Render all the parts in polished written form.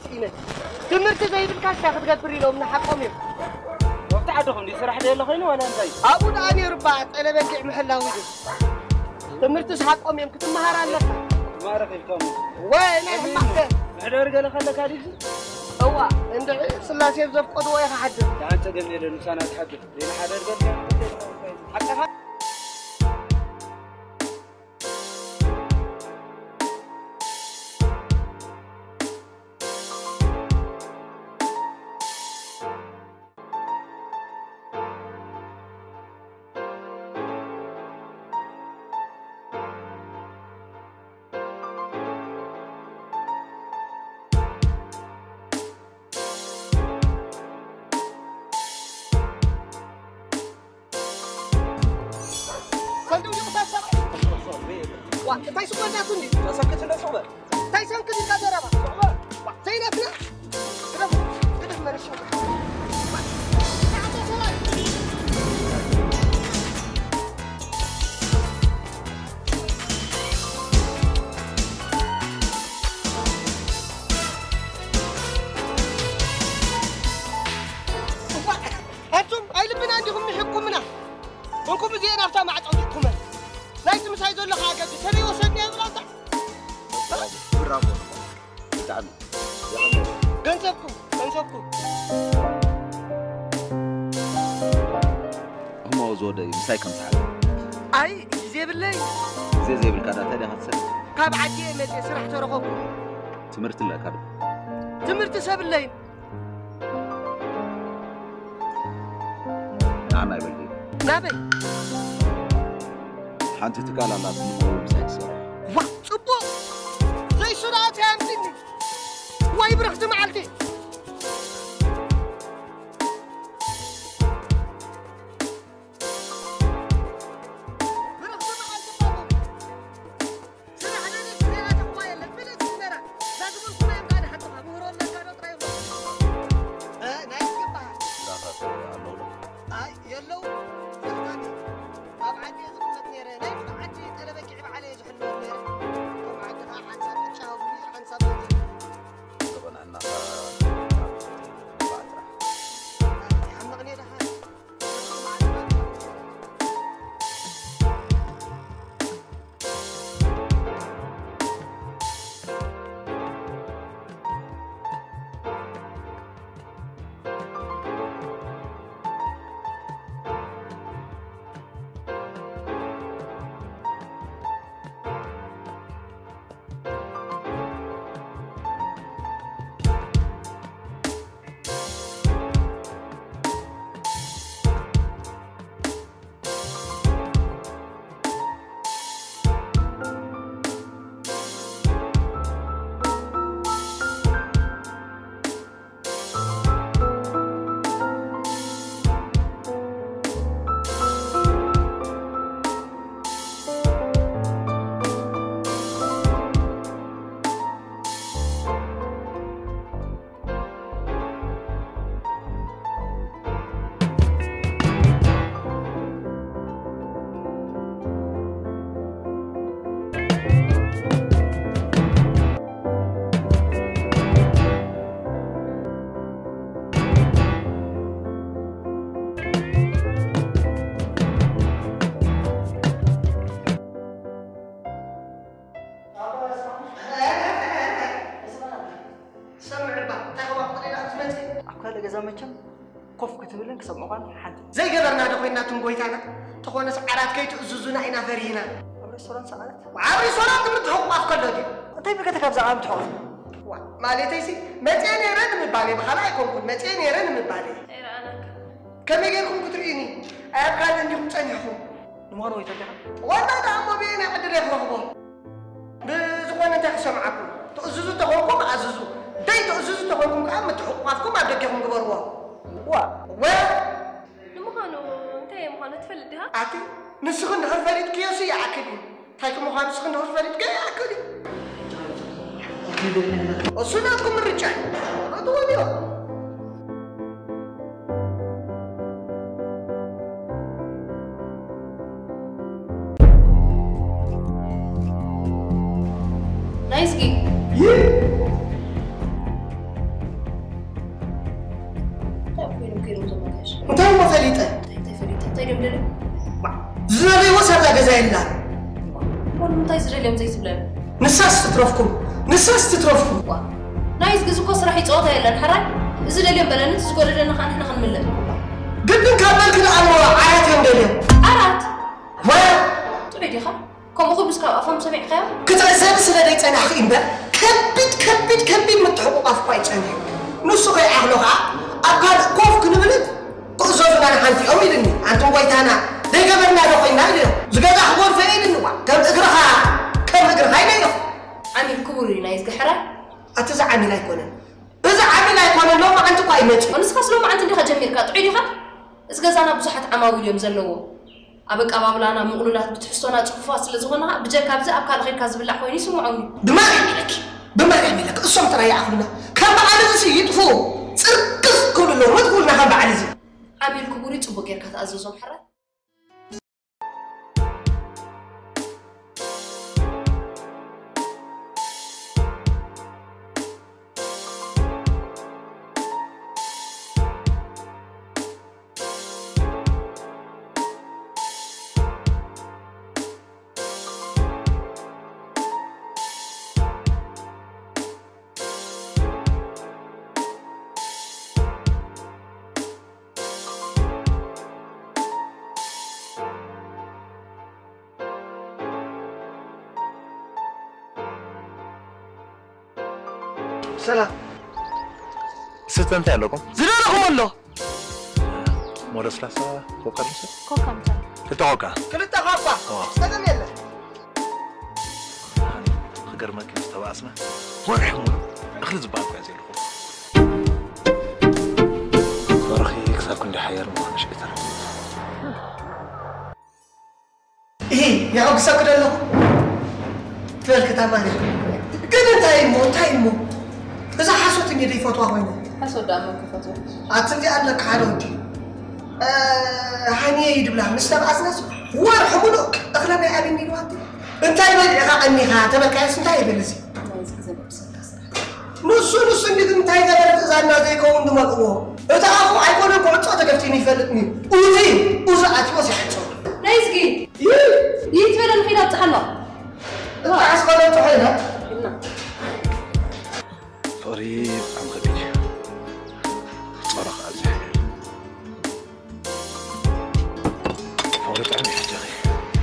سينة تمرت زي بالكاش تاخذ قبري لو من حقهم يوم وقت عدهم دي سرح لي خينه ولا انتي ابو داني ربعت انا بقع محلاوي تمرت حقهم يوم كنت مهار لك ما اعرف الكم وين حمقته محدور قال خلك هذه هو عند سلاسي بزف قدوه يحد انت قلني للانسان تحدث لين حدا قال حتى تاي سوبر ناتوني تسكت لا سوبر تاي سمكت كادرا سوبر زي ناتنا كده مرشو انتم اي لبنا عندكم يحكمنا وانكم زين افتح مع عودكم لازم مش عايز اقول لك حاجه تسوي وصلني يا بلاطه برافو تعال جنسبكم هم وزودي مساي كم ساعه اي زي بالله زي بالكادا تاني هتسد كاب عدي مت سرح ترخب تمرت لك كاب تمرت سب الليل نعم يا بلدي نابي حانت تقال الله تنمو مساكسر وصبو زي سرعة هامتني واي برخت معلتي يلو زغاني أبعدي زغمت نيرة نايم عدي أنا بكعب عليه زحلو نيرة طبعا عن سبت شهر عن سبت طبعا عنا عم نغني لها قف كتبلن كسمعان حد زي قدرنا دخلنا تنقويتنا تخونس عرات كي تؤززنا إنا فرينا عبر السوران سألت وعبر السوران تمتحق أفكار دي طيب كده كابز عام تحق ما لي تيسي متين يرن من بالي بخلايكم كنت متين يرن من بالي خير أنا كم يجيكم كتريني أبقى عندي متنيحكم نمانو يتبعها والله دعمو بينا عدل يفرغبون بزغوانا تخشى معكم تؤززوا تخونكم أززوا داي تؤززوا تخونكم كأم تحق أفكم أبدأكم قبروا نمخانو انتي مخانو تفلدها أكيد نسخن هر فريد كياسي أكيد هايكم مخانو نسخن هر فريد كي أكيد وصنعكم الرجال ردوا اليوم نايسكي انت ما فريته طيب مدري زري وصل جزاينا وين متايز ريليم زي سبلان نساس تترفكم نايس جزوكو صراحة يتقاطع يلا نحرك إذا ريليم بلان تزقول لنا خان إحنا خنملة قدن كمل كده أنا عيات يندليم عرات وين تبعدي خا كم أخذ بس كم أفهم سمع خير كتعزب سنة أنا أخي إمبا كبد متحقق أفكار أنا نص غير أهلها أكاد كوف كنبلد قصص أنا حنتي أميرني أنتم ويتانا ده قبلنا دخلنا اليوم زقاد أحوال فين النوع كم أجرها هاي نيو عمي كبوري نايس قحرة أتزعمي لا يكون إذا عمي لا يكون لو ما أنت قايمتي ونسخة لو ما عندي خا جميل كاتعيدي خا إذا أنا بصحة عماوي اليوم زلوا أبقى أبابلانا مقولات بتحسونا تشوفوا سلزونا بجا كابزة أبقى الغير كاز بالله خويني سمعوني بما يعمل لك الصوم ترى يعقلنا كم على زي يطفو تركز كل لو ما تقولنا كم على زي عمي كبوري تبغى غير كاتأززهم حرة سلام ست انت لكم زلالكم والله مورس لاسا كوكا نسا كوكا متى كلتا غابة سلام يلا خجر ما كنت تبعسنا ورحمه اخلص بعض عزيز لكم فرخي يكسر كل حيار ما مش قتل ايه يا عقسا كده له تفلك تماني كده تايمو إذا حسوت إني دي فتوى وين؟ حسود دامك فتوى. أتصدق أنك حارودي. هاني يدبلها مستبع أسناس ورحملو أخلنا يعلمني الوقت أنت يبلغ عني هذا ما كاس أنت يبلزي نص اللي أنت يقدر تزعلنا زي كون دم الأمور أتعرفوا عيقولوا قعدت تكفتيني فلتني وزين وزعت وزعت نايزكي يتفعل الخيلة بتحلق عسقنا تحيلها قريب عم غبيج مرق أزحيل فورت عني حجاغي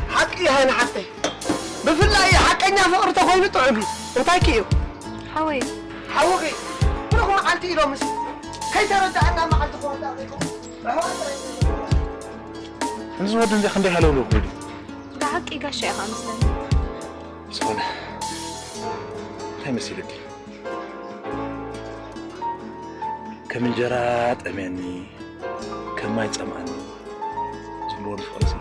حقي هاي حقي بفلاي حقنا فقر تخوني طعبي انتي كيو حوي حوقي رغم عالتي إلو مس كي ترد عنا مع التخون داقيكم نزو ودن دي خندي حلو لوك ودي ده حقي قاشي يا خامسلاني سخونة هاي مسيلك كم جرات أماني كم ما يتأمعني زلون فقرسي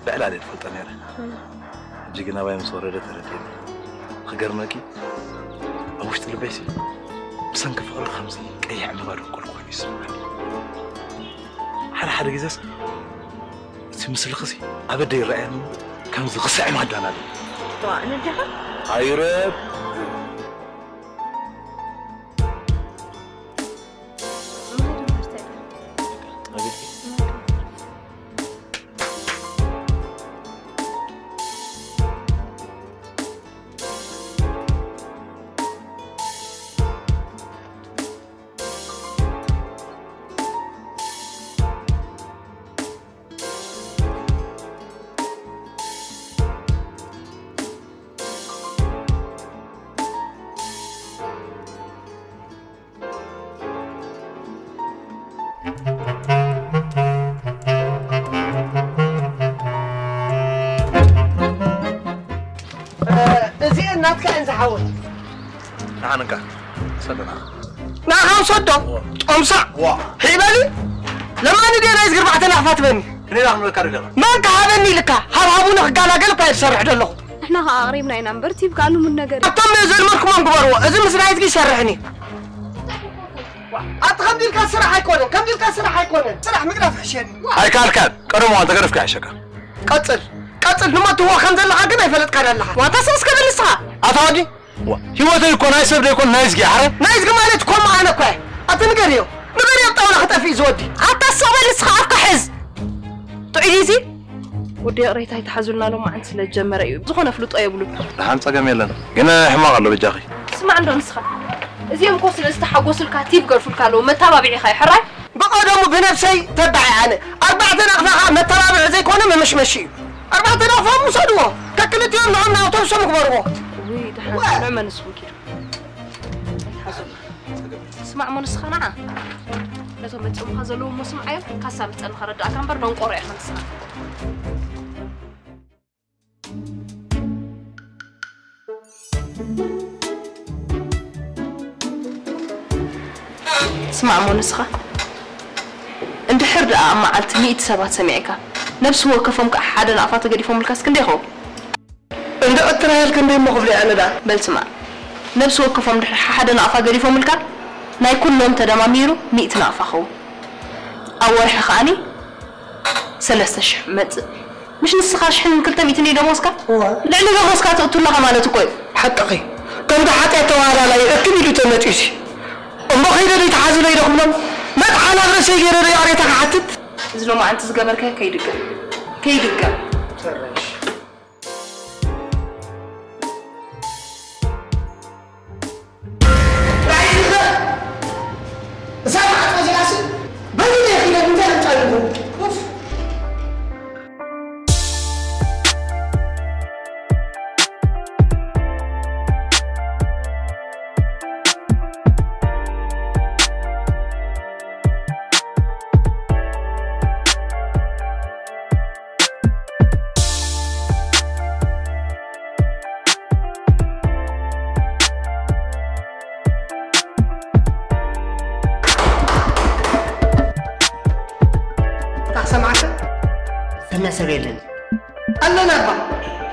بقل علي الفلطة نيرا جيقنا بايم صورة تردين خقرناكي أوشت البيسي بسنك فقر الخمسي أي عمبار كل خوين يسمعني حدا جزاس تمثل خسي أبدا يرأيني كان ذي قصة ما دانا طبعا نجحت هاي رب ناتك انز حاول نعنقا صدنا نعم صدو امسع حيبالي لما ندي رئيس قربعة نعفات بني هني نحن نكرر ما كهابني لك هابونك قالا قلبك يسرح دلو احنا قريبنا نمبر تيب قالوا من نجر أتم يزل مركم انقبروا إذا مسرعيت كي يسرحني أتخمدي لك سرح يكونن كمدي لك سرح يكونن سرح مقرف حشاني هاي كان قرموا أنت قرفك عشكا قتل نما تو خنزل لها كنا يفلت قرر لها وتصلص كذا لسها أتواجي هو يكون هاي سبب يكون نايس جاهرة نايس جمالة تكون معنا كوي أتنقريو نقريو طاولة خطأ في زودي أتصل لسها أفتحز تعيدي ودي قريت هاي تحزلنا لهم عن سنة جمرة أيوب زخنا فلوت أيبلو نحن تقام يلنا قلنا حماق الله بجاخي اسمع عنده نسخة إذا مكوس الاستحقوس الكاتيب قرف الكالو متابعي خاي حراي بقدموا بنفسي تبعي أنا 4 نقفة متابع زي كونه مشي 4 نقفة مصدوه ككلت يوم نعمنا وتوصل مقبروه وي دحنا نعمل نسوي كده اسمع من نسخة نعم لازم تسمع هذا لو مسمع عيب كسبت أنا خرج أكمل برنون قرية خمسة اسمع مو نسخة عند حرد معلت 100 سبات سمعك نفس هو كفهم كأحد نعفات قريفهم الكاس كندي هو عند أترى كندي مقبلي أنا ده بل سمع نفس هو كفهم حد نعفات قريفهم الكاس نا يكون لهم تدماميرو 100 نعفخو أول حقاني 3 شح مت مش نسخة شحن من كل 100 ليرة موسكا لأنه موسكا تقول لها مالته كوي حتى كم ده حتى توارى لا أكيد يدو تمتيسي أم بخير اللي تحازل يدخلهم ما تحالا غرسي غير رياضي تحاتت زلو ما أنت زقبر كيدقى سامعت وزياسي بني يا أخي لم تعلمون سريلن أنا نبى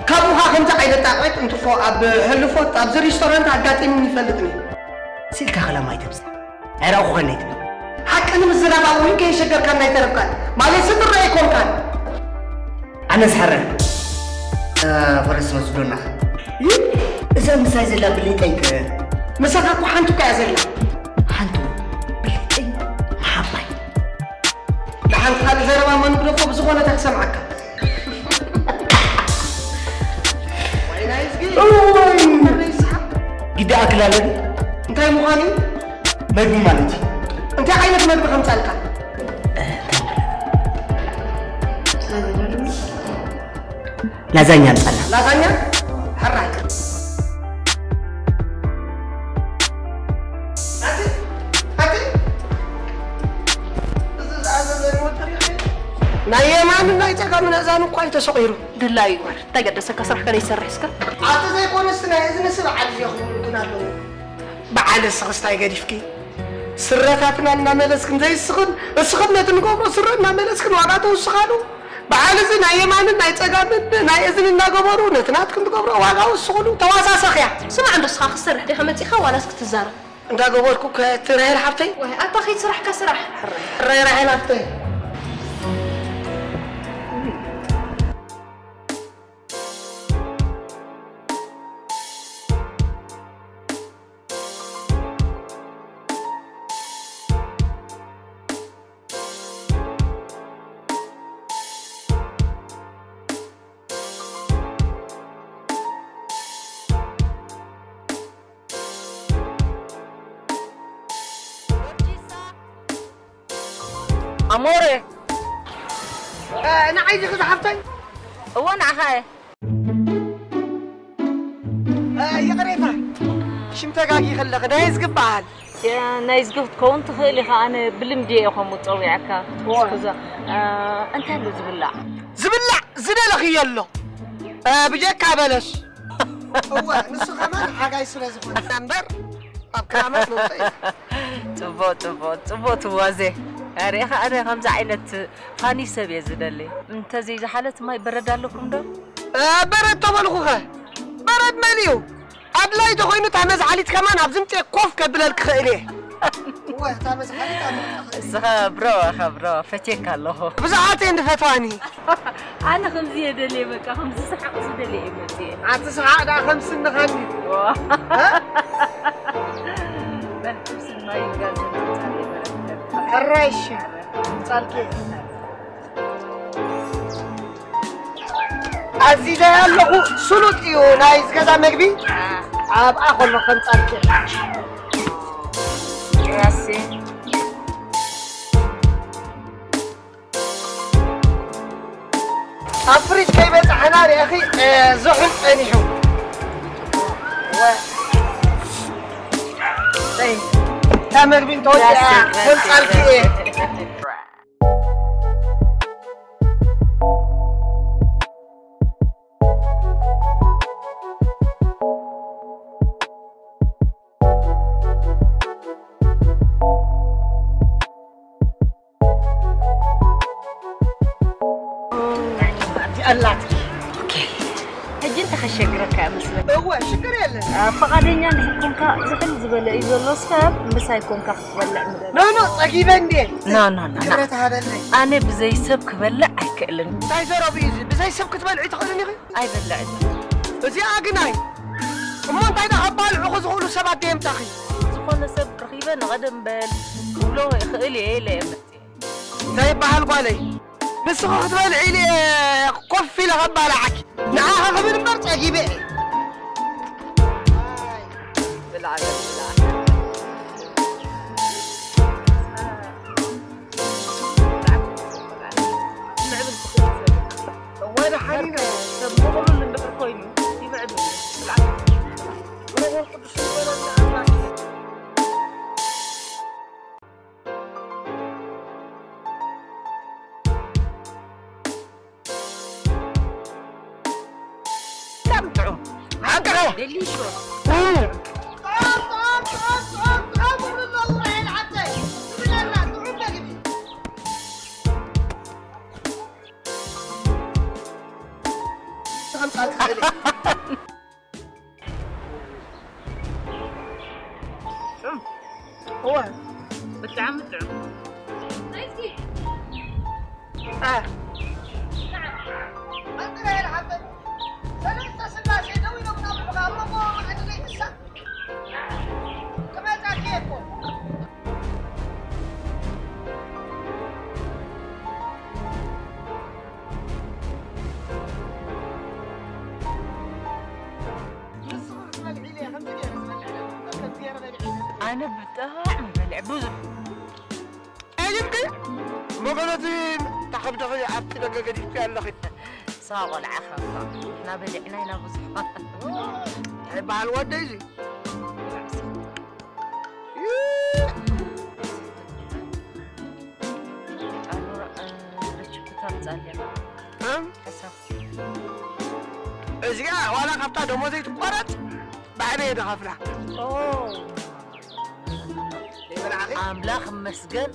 كابوها خمسة عيدة تعبت أنتو فوق أب هلفوت أب زي ريستورانت عقاتي مني فلتني سيلك خلا ما يتبس عراو خنيت حق أنا مزرعة وين كي شجر كان يتركان مالي ستر رأيكم كان أنا سحرة فرس مسدونا إذا مسايز الله بليتك مسافة وحنتو كازلا حنتو بليتك محبي لحن خالي زرما من بلوكو بزغونة تكسمعك وين عايزكي؟ قد أكلالي أنت يا مغاني؟ مجبو مالتي أنت عينك مجبو خمسة لك لازانيا نسألها لازانيا؟ حراك نايا ما من نايتا كم نزانو كويس صغيرو دلاي ور تقدس كسرح كلي سرحسك عاد زي كونستنا إذا نسمع على يخون كنا له بعد السخستاي قديفكي سرتاتنا نملسكن زي السخن نتنقوم سرنا نملسكن وعاتو السخانو بعد زي نايا ما من نايتا كم نايا زي ناقبرو نتناتكم تقبرو وعاو السخنو تواسا سخيا سمع عند السخاخ السرح دي خمتي خوالاسك تزار انت قبركو كترهي الحبتي وهي أتاخي سرح كسرح حري راهي الحبتي أموري أنا عايزك إذا حبتي هو أنا عخاي يا قريبة شمتك عاقي خلق نايز قبعال يا نايز قفت كون تخيلي أنا بالمدية أخو متطوعك كذا أنت اللي زبلع زنا لخي يلا بجاك عبلش هو نص كمان حاجة يسوي زبون نمبر طب كلامك تبو توازي أريها أنا خمسة عينة خاني سبي زدلي أنت زي حالة ما يبرد لكم ده برد طبعا خوخه برد مليو أبلاي دخوينو تعمز عليك كمان عبزمتي كوف قبل الخيري هو تعمز عليك خبرو فتيك الله بزعاتين فتواني أنا خمسة دلي بك خمسة ساعة دلي إمتى عاد ساعة دا خمس نغني بس ما يقال الرشة صالكي عزيزة يالله سلوكيو نايز كذا مقبي عاب أخذ لكم صالكي راسي أفريج كيف حناري يا أخي زحل أنيحو طيب تامر بنت وجع كل صالكي إيه الله اوكي هجي انت خشكرك مثلا هو شكر يلا فقادين نحكم كا زحل زبل اذا لو سكاب بس هيكون كف ولا نو تقيبا ندي نو كبرت هذا اللي انا بزي سب كبلع اكلن تاي زربيزي بزي سب كتبلعي تقولني اي بلع زي اغناي امون تاي خبال عخز قولوا سبات ديم تاخي زخون سب رخيبا غدم بال ولو خيلي ايه لي تاي بحال قالي بس خذ بالي لي قفي لها بالعك نعاها غبن مرت اجيبه بالعكس وين حنينه طب ما قولوا اللي بكر كويني يبعدوا بالعكس ولا قلت شو ولا اللي شو هو بتعم أنت غير حبة ثلاثة سلاسة دوي لو نابل بغام ما عندي لي تسا كما تاكيكم أنا بتاع بلعبوز أيمكن مغلطين تحب تغير عبتي لك قديش كان لك صاغ العخا احنا بلعنا هنا بصحة مع الواد دايزي ازقا ولا قبطة دموزي تقرط بعدين دخفنا أملاخ مسجن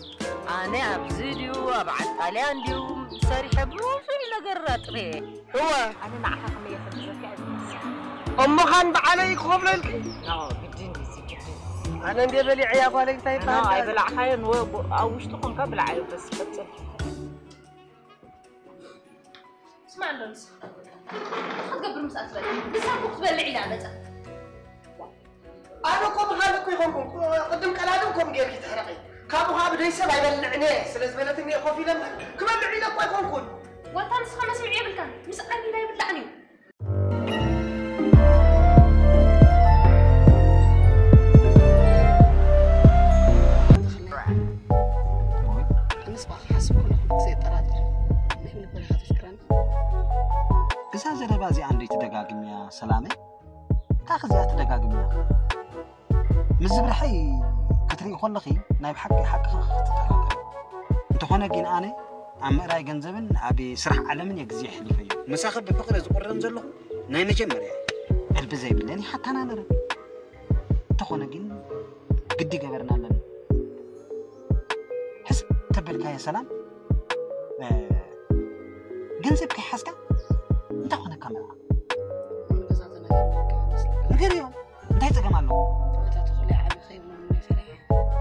أنا أبزيديو أبعد طاليان ديو ساري حبوش ولا قرات ليه هو أنا معها 150 أمه خان بعلي خوف لك بدين أنا ندي بلي عياق ولا أنت أنا أي بلع خاين أو مش تكون قبل عيو بس بتصل اسمع لونس هتقبل مسألة بس أبوك تبلعي لعنتها أنا كم خالك يخونكم قدم كلامكم جيرك تحرقي كابو هاب ليس بعد العناه سلز بلاتني خوفي لما كمان بعيد أقوى يخونكم وانت نسخة ما سمعي بالكان مسألني لا يبلعني نسبة حسب زي طرادر ما يقول لك ولا هذا شكرا إذا زربازي عندي تدقاقم يا سلامة تاخذ يا تدقاقم يا مزبرحي كتري خلقي نايب حقي حق تتراقب انت هنا جين أنا عم راي جنزبن أبي سرح علمن يجزي حلفي مساخب بفقر زقرن زلو ناي مجمر يعني البزي بلاني حتى أنا نرى انت هنا جين قدي قبرنا لنا حس تبلك يا سلام جنزبك حسكا انت هنا كاميرا نقول يوم انت هيتك مالو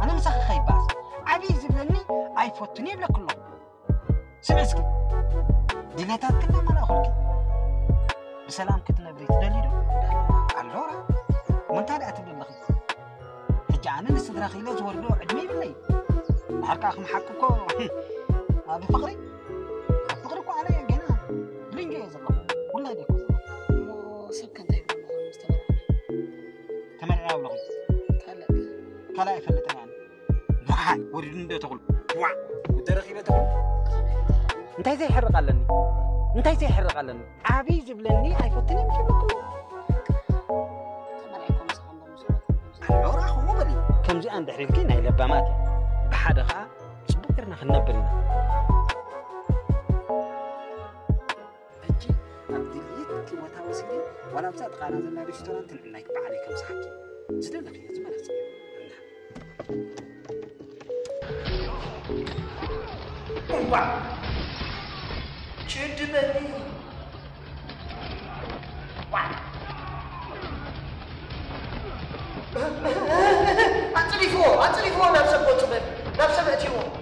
أنا مسخ خيب باس عبي زبلني أي فوتني بلا كله سمعسكي ديليتات كنا ما نأخذك بسلام كتنا بريت دليلو اللورا من تاني أتبل اللخي هجعنا نستدراخي لو زوردو عدمي باللي حركة أخم حقكو هذا فقري فقركو علي جنا بلينجي يزلق ولا ديكو سكن طيب والله مستمر تمر عاو لغي كلا يفلت يعني واحد وريدن ده تقول واحد ودرخي ده تقول انتي زي حرق علني انتي زي حرق علني عبي زبلني هيفوتني مش بقول عليكم صحاب اللورا هو بري كم زي عند حريكين هاي لباماتي بحدا خا سبكرنا خنبرينا اجي عبداليت كي وتاوسيدي ولا بصدق قانا زلنا ريستورانت نعناك بعليكم صحاكي زلنا خيا زمان اسكي Wow. Change the name. Wow. Actually, four. Nafsa bottom. Nafsa betiwo.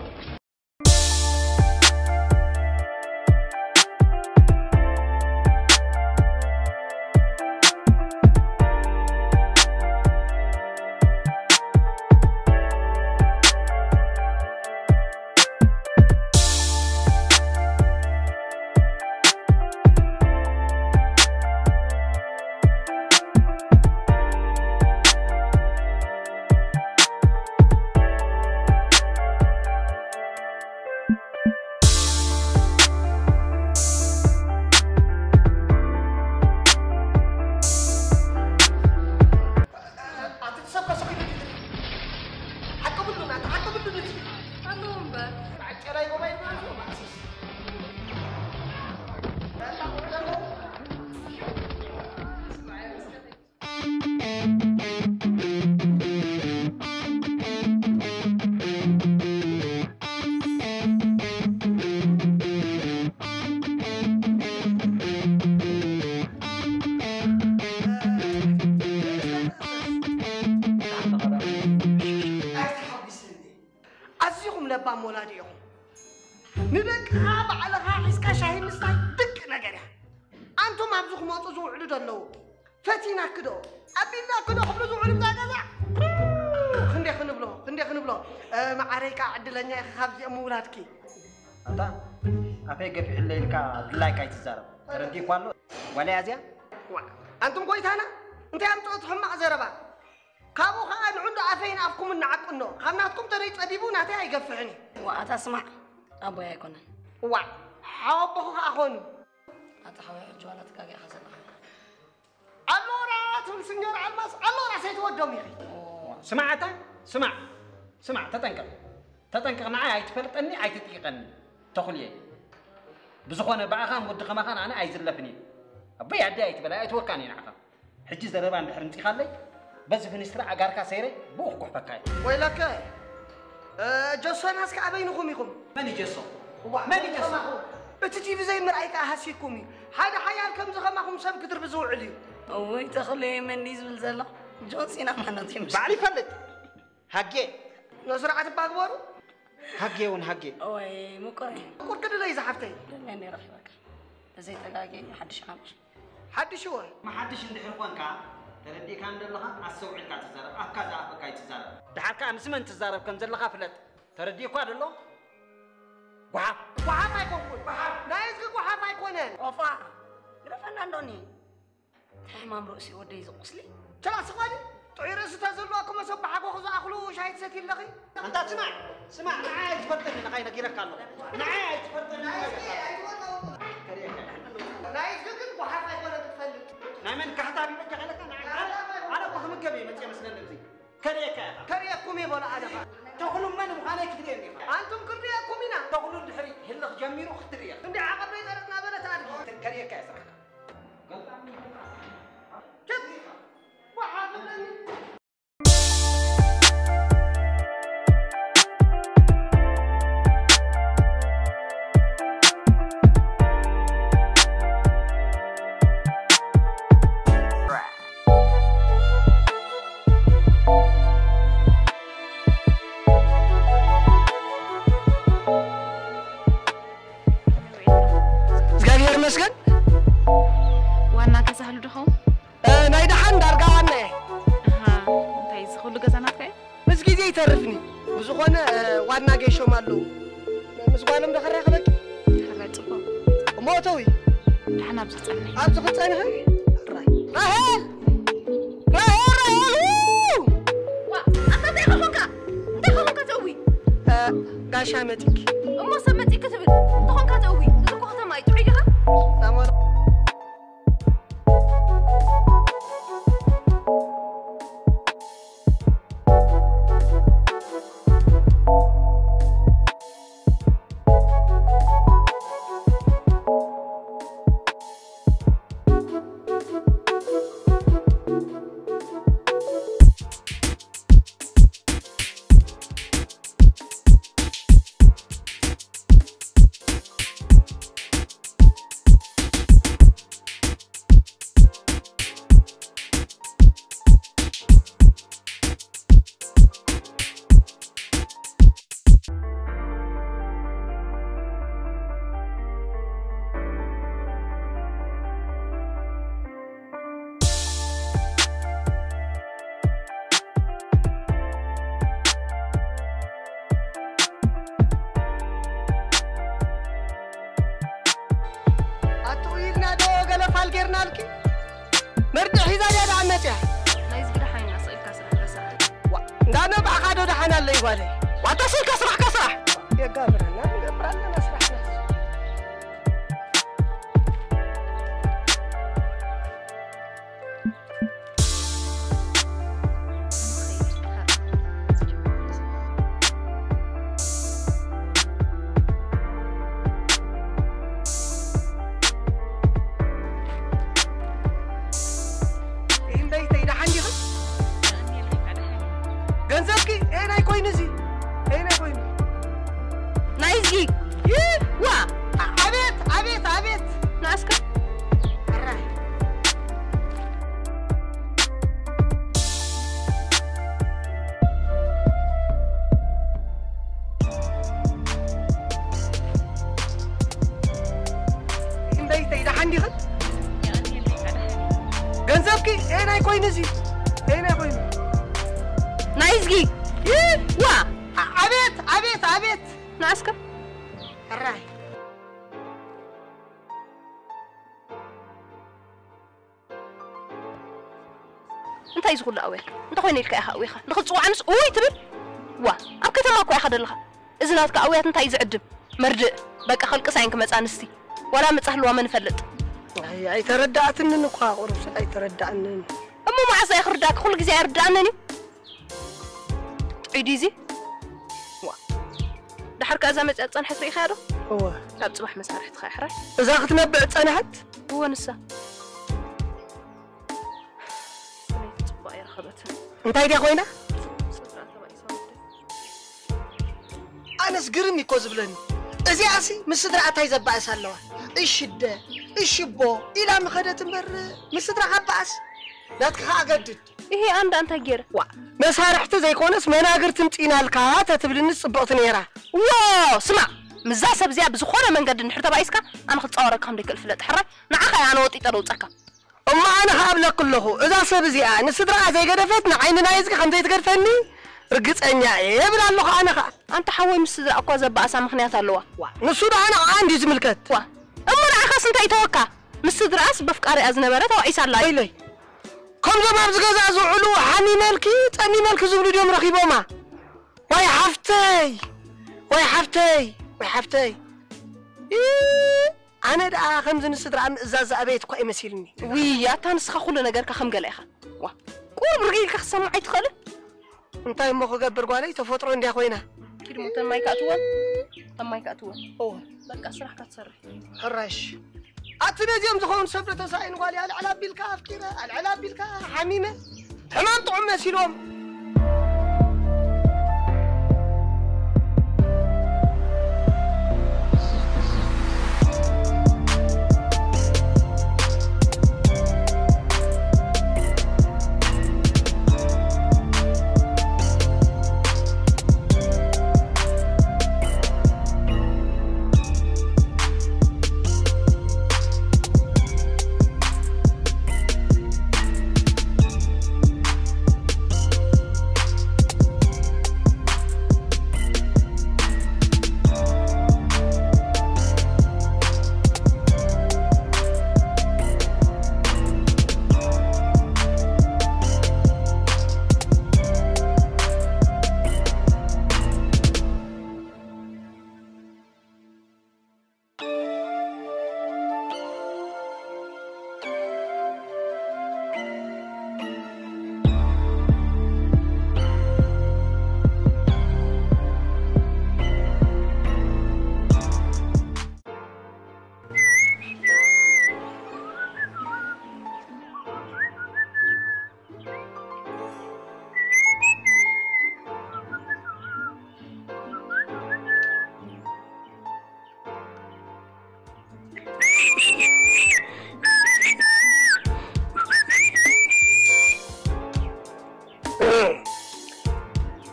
لبا مولاديهم ندك هذا على غاحس كشاهي مستاي دق نجري أنتم أبزخ ما تزوع لدلو فتينا كدو أبينا كدو خبر زوع لدلو خندي خنبلو معريك عدلني خبز أموراتك أنت أفيك في الليل كا لايك أي تزارب ردي قالوا ولا أزيا أنتم كويس هنا أنت أنتم تحمق زربا كابو خان عنده عفين أفكم النعق إنه خمناتكم تريد أديبونا تاعي يقفعني وأتسمع أبو يكون حابه أخون أتحوي جوالات كاجي حسن اللورا تنسنجر الماس اللورا سيتودم يا أخي سمع تتنكر معي هاي تفلتني هاي تتيقني تخليه بزخونه بأخان ودخ مخان أنا عايز اللفني أبي عدي هاي تبلا يتوكاني نعخا حجز الربان بحرمتي خلي بس في نسترع أجارك سيري بوخ كح بكاي ويلك جسون هاسك أبينكم يكم ماني جسون بتجيب زي مرأيك أحسيكمي هذا حيال كم زخمكم سب كتر بزوع عليه وي تخلي من يزبل زلا جونسينا ما نتيمش بعلي فلت هاجي نزرعة باغورو هاجي وي مكري أقول كده لا يزحفتي لاني راح بك زي تلاقي حدش خامش حد شو ما حدش ندحر كونكا تردي كان دلها السوعي كا تزارب أكذا أبكاي تزارب دحرك أمس من تزارب كم زلها فلت تردي كواد الله وحاب ما يكون لا يزق وحاب ما يكونن وفا رفنا ندوني ما مرؤسي ودي زقسلي ترى سوالي تعير ستازلوا أكو مسوب حقو خذ أخلو شايد ستين لغي أنت اسمع نعايز فرتني نغاي نجيرك الله نعايز فرتني لا يزق وحاب ما يكون تفلت نعمل كحتابي بجا غلك أنا بخم الجبي متى مسنا نبزي كريكم يبغى أنا تقولون من مخانك كثير أنتم كريكم هنا تقولون الحري هلا جميرو خطرية عندي عقب لي درتنا بلا تعرف كريك يا سرح كيف وحاب مسكن وانا كسهل دخو نايد حن دارقا وانا ها انت يزخلو غزانات كاي بس كيزي يترفني بزخونه وانا جيشو مالو مسغالم دخرا خبك حرصكو موتوي حنا بصصني ابز خصاني هاي راهل وا انت دخلك توي غاشا متك اما سمتي كتب تخونك توي تزكو ختم اي تعيدها تمام مرجع حيزاني هذا عمتي لا يزبر حين اسئل كسر بس انا بعقد ده حنا اللي يبالي وتصل كسرح يا قابر انا قبرنا نسرح ناس حندي خد جنزبكي ايه ناي كوينزي ايه ناي كوين نايزجي وا عبيت ناسكا الراي انت يزغل قوي انت خويني لك يا اخا ويخا نخصو عنس اوي تبل وا اب كتما كو يخا دلخا اذناتك قويات انت يزعدب مردء بقى خلق ساينك مصانستي ولا مصحلوا ما نفلط اي تردعتني نكو قرص اي تردعني امو ما عسى يخرداك كل غزي يردعنني عيديزي وا دحرك ازامت اصنحت ريخا دو هو اب صباح مسارحت خايحراي اذا ختنبع صنحت هو نسا انتي دي خوينا أنا سقرني كوزبلني أزي عسي مسدرع تاي زبعس هالوا إيش الدا إيش بو إلى مخدة تمر مسدرع عباس لا تخا قدد إيه عند أنت جير وا مسارحت زي كونس مناقر تمتينا الكات تبلني صبغت نيرا واو سمع مزاسب زياب زخونه من قد نحر تبعيسكا أنا خد صورك هم ديك الفلات حرة نعخا أنا وطي تروتك أما أنا هابلك كله إذا سب زي نسدرع زي قدفت عيننا يزك خم زي تقرفني رجت أنيا يبلا الله أنا أنت حوي مسدرع أقوى زبعس مخنيات اللوا نسود أنا عندي زملكت وا أما أنا أخاص أنت يتوقع مسدرعس بفكاري أزنبرت وعيسى الله إلي كم زمان بزجاج علو حني ملكي تاني ملك زبل اليوم رخيبوما وي حفتي أنا دا خمس نسدر عن إزاز أبيت قوي مسيلني وي يا تنسخ كل نجار كخم جلاخا وا كل برجيل كخسم عيد خله أنت يوم أخو جبر قالي تفطر عندي أخوينا كده ممكن ما يكاتوه تم ما يكاتوه أوه بقى أسرح كتصرف حرش أتني يوم زخون سبرة تسعين قالي العلاب بالكاف كده العلاب بالكاف حميمة حمام طعم مسيلهم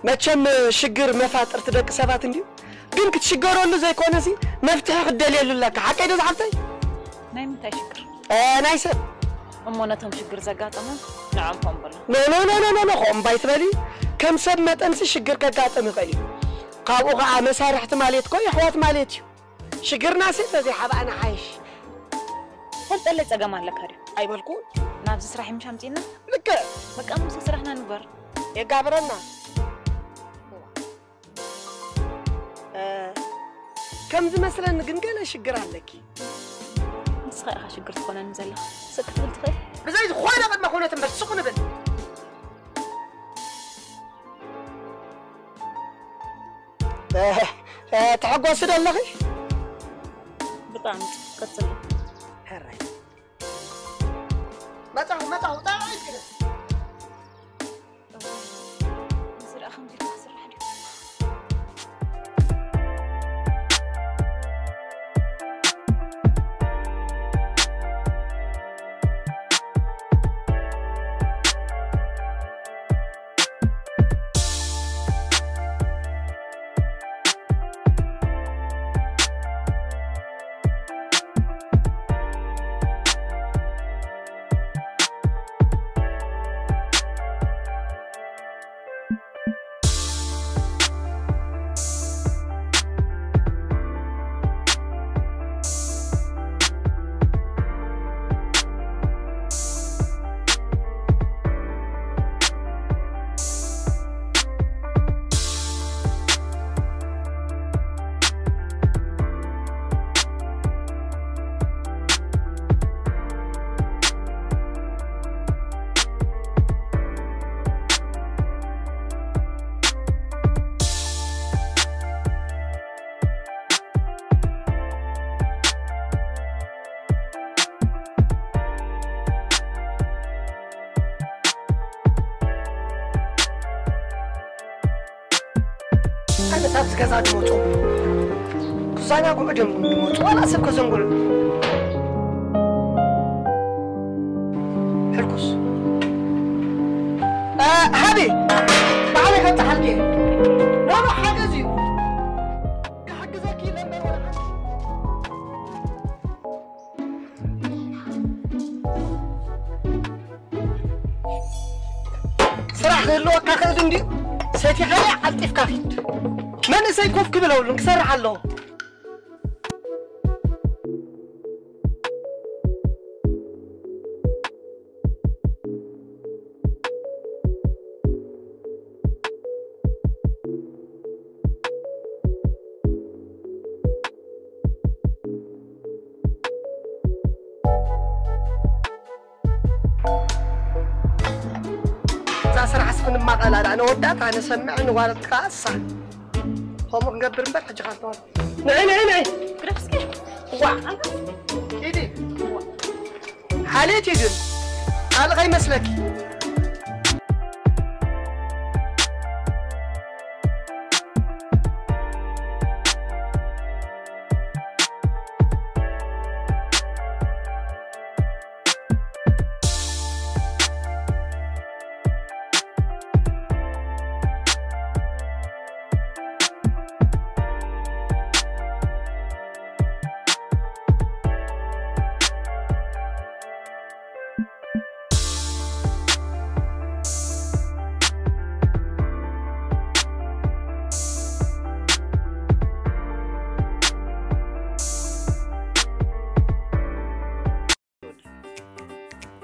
ماتشم شجر مفاتر تدق سبات انديو ግን ክትሽገረሉ ዘይኮነሲ መፍትሒ ክደልየሉ ለካ ሓቀይ ዶ ዝሓፍተይ ናይ ምንታይ ሽግር ናይ ሰብ እሞነቶም ሽግር ዘጋጠሙ ንዓም ኮምበላ ኖ ኾም ባይትበሊ ከም ሰብ መጠንሲ ሽግር ከጋጠም ይኽእል እዩ ካብኡ ከዓ መሳርሕቲ ማለት ኮ ኣሕዋት ማለት እዩ ሽግርና ሴት ዘይሓባእና ሓይሽ ፈልጠለ ፀገም ኣለካ ድዩ ኣይበልኩን ናብዚ ስራሕ ምሻምፂና ልክ በቃ ምስ ስራሕና ንግበር የጋብረና كم مثلا نقنقله شجر عليك نسخة أخا شجر تكون نزلها سكت بنت خير بزايد خوينا قد ما خونا تنبت سخن بن تحقوا سيد الله غي بطعم قصلي هراي ما تعو طاعي كده نصير أخا مدير نحصر حدي أنا تابس كذا موتو كسانا قعدهم موتو ولا سبك زنقول حلكوس هذه تعالي خلت حلقي لا ما حاجة زيو حق زكي لما ولا حاجة صراحة غير لو كاخذ عندي سيتي غير عطيف كافيت من سيكوف كبلو نكسر حلو ما قال أنا ودات أنا سمع إنه والد قاصة هم نقبر من حاجة خاطر نعي كرفسكي وا إيدي حالتي جن على غير مسلكي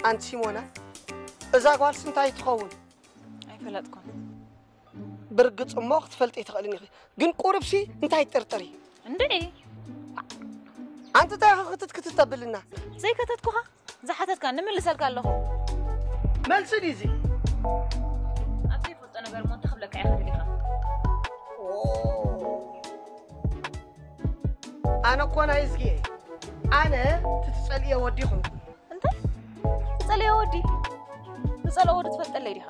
أنت سيمونا إذا قال سنتاي تخون أي فلتكم برقص أمك تفلت يتقلني جن قربسي انتهي ترتري عندي أنت تاخذت كتتبل لنا زي كتتكوها زحتت كان نمل سالك الله مال سديزي أبدي فوت أنا غير منتخب لك آخر ليها أنا كونا يزكي أنا تتسأل يا وديهم أنت تسأل يا ودي تسأل ودي تفلت اللي ليها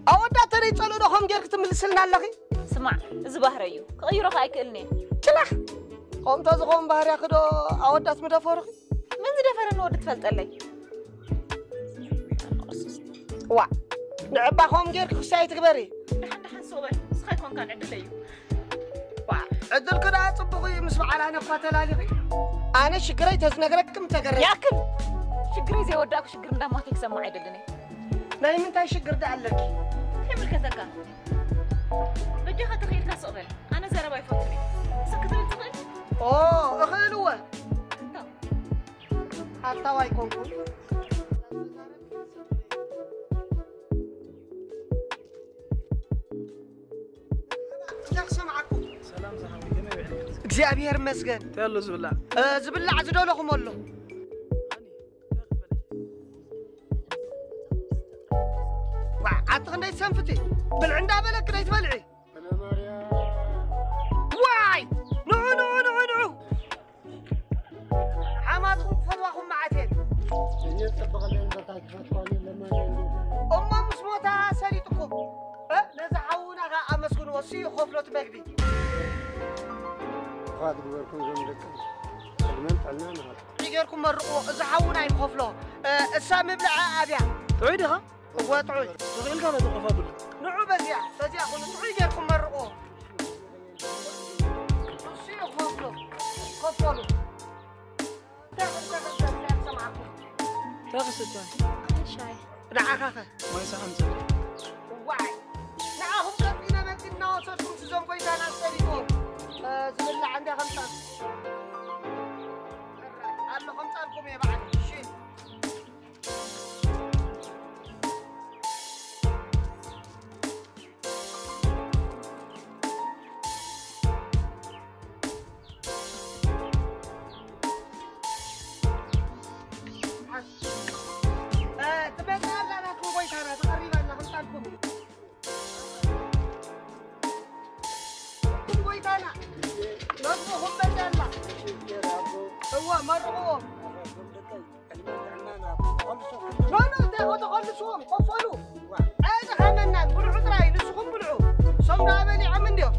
أودا تري تسألوا دخهم جرك تملسلنا اللغي سمع زبهريو غيرك أكلني تلاح قوم تزغون بحر ياخدو أودا اسمه فرق من زي دفرن ودي تفلت اللي نعبا قوم جرك خساي تكبري دحن صوبل سخيكم كان عدليو عدل كده صبغي مسمع على أنا قاتلالي أنا شجري تزنقركم تقرر ياكل شجري زي وداك شجر ده ما تسمع عدلني نايم انت شجر ده عليك كمل كذا بدي خاطر لك صوبل أنا زربا يفوتني سكت لي تقول أخلوه حتى وايكون سلام زحمي جميع بحنك እግዚአብሔር ይመስገን تيالو زبلا ዝብላዕ ዝደለኹም ኣሎ ዓቲ ክንደይ ትሰንፍቲ ብልዕ እንዳበለክ ደይ ትበልዒ ዋይ ንዑ ሓማትኩም ክፈትዋኹም መዓትየን እሞ ምስ ሞታ ሰሊጥኩም ነዚ ሓውና ኸ ኣመስግንዎ እሱ ይኸፍሎ ትመግቢ خاطر وركون زمدك سلمت عنا نهار يجيركم مرقوا إذا حونا يخفلوا السام بلع أبيع تعيدها هو تعيد تغيل كان يتوقف بلا نعو بزيع أقول تعيد يجيركم مرقوا شيء خفلوا تاخذ سمعكم تاخذ ستان شاي نعم ما يسحن واي نعم كفينا مدينة وصلتكم سزوم كويسة أنا أستريكم زبلة عندي خمسة قال له خمسة لكم يا بعد شيل تبعت أنا لكم كويسة أنا تقريبا أنا خمسة لكم أنا نصهم بدلا هو مرغوب لا تخلصوهم قفلوا هذا عملنا نقول عذراي نسخهم بلعوا صمنا بلي عمل اليوم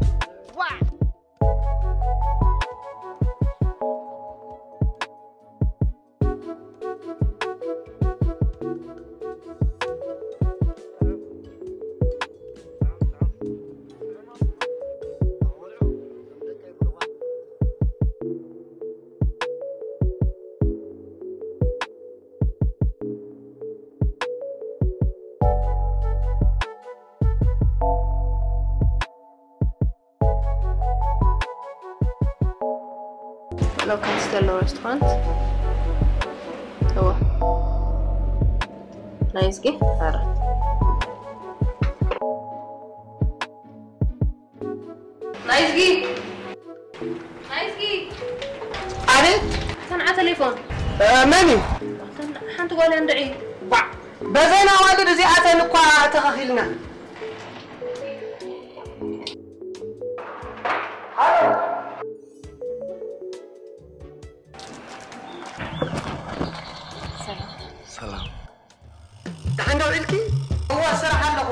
ريستورانت هو نايزكي هذا نايزكي عليك كان على تليفون ماني حنت قولي ندعي بزينا والد زي عتن قا تخخيلنا سلام تحنو علكي هو صراحة له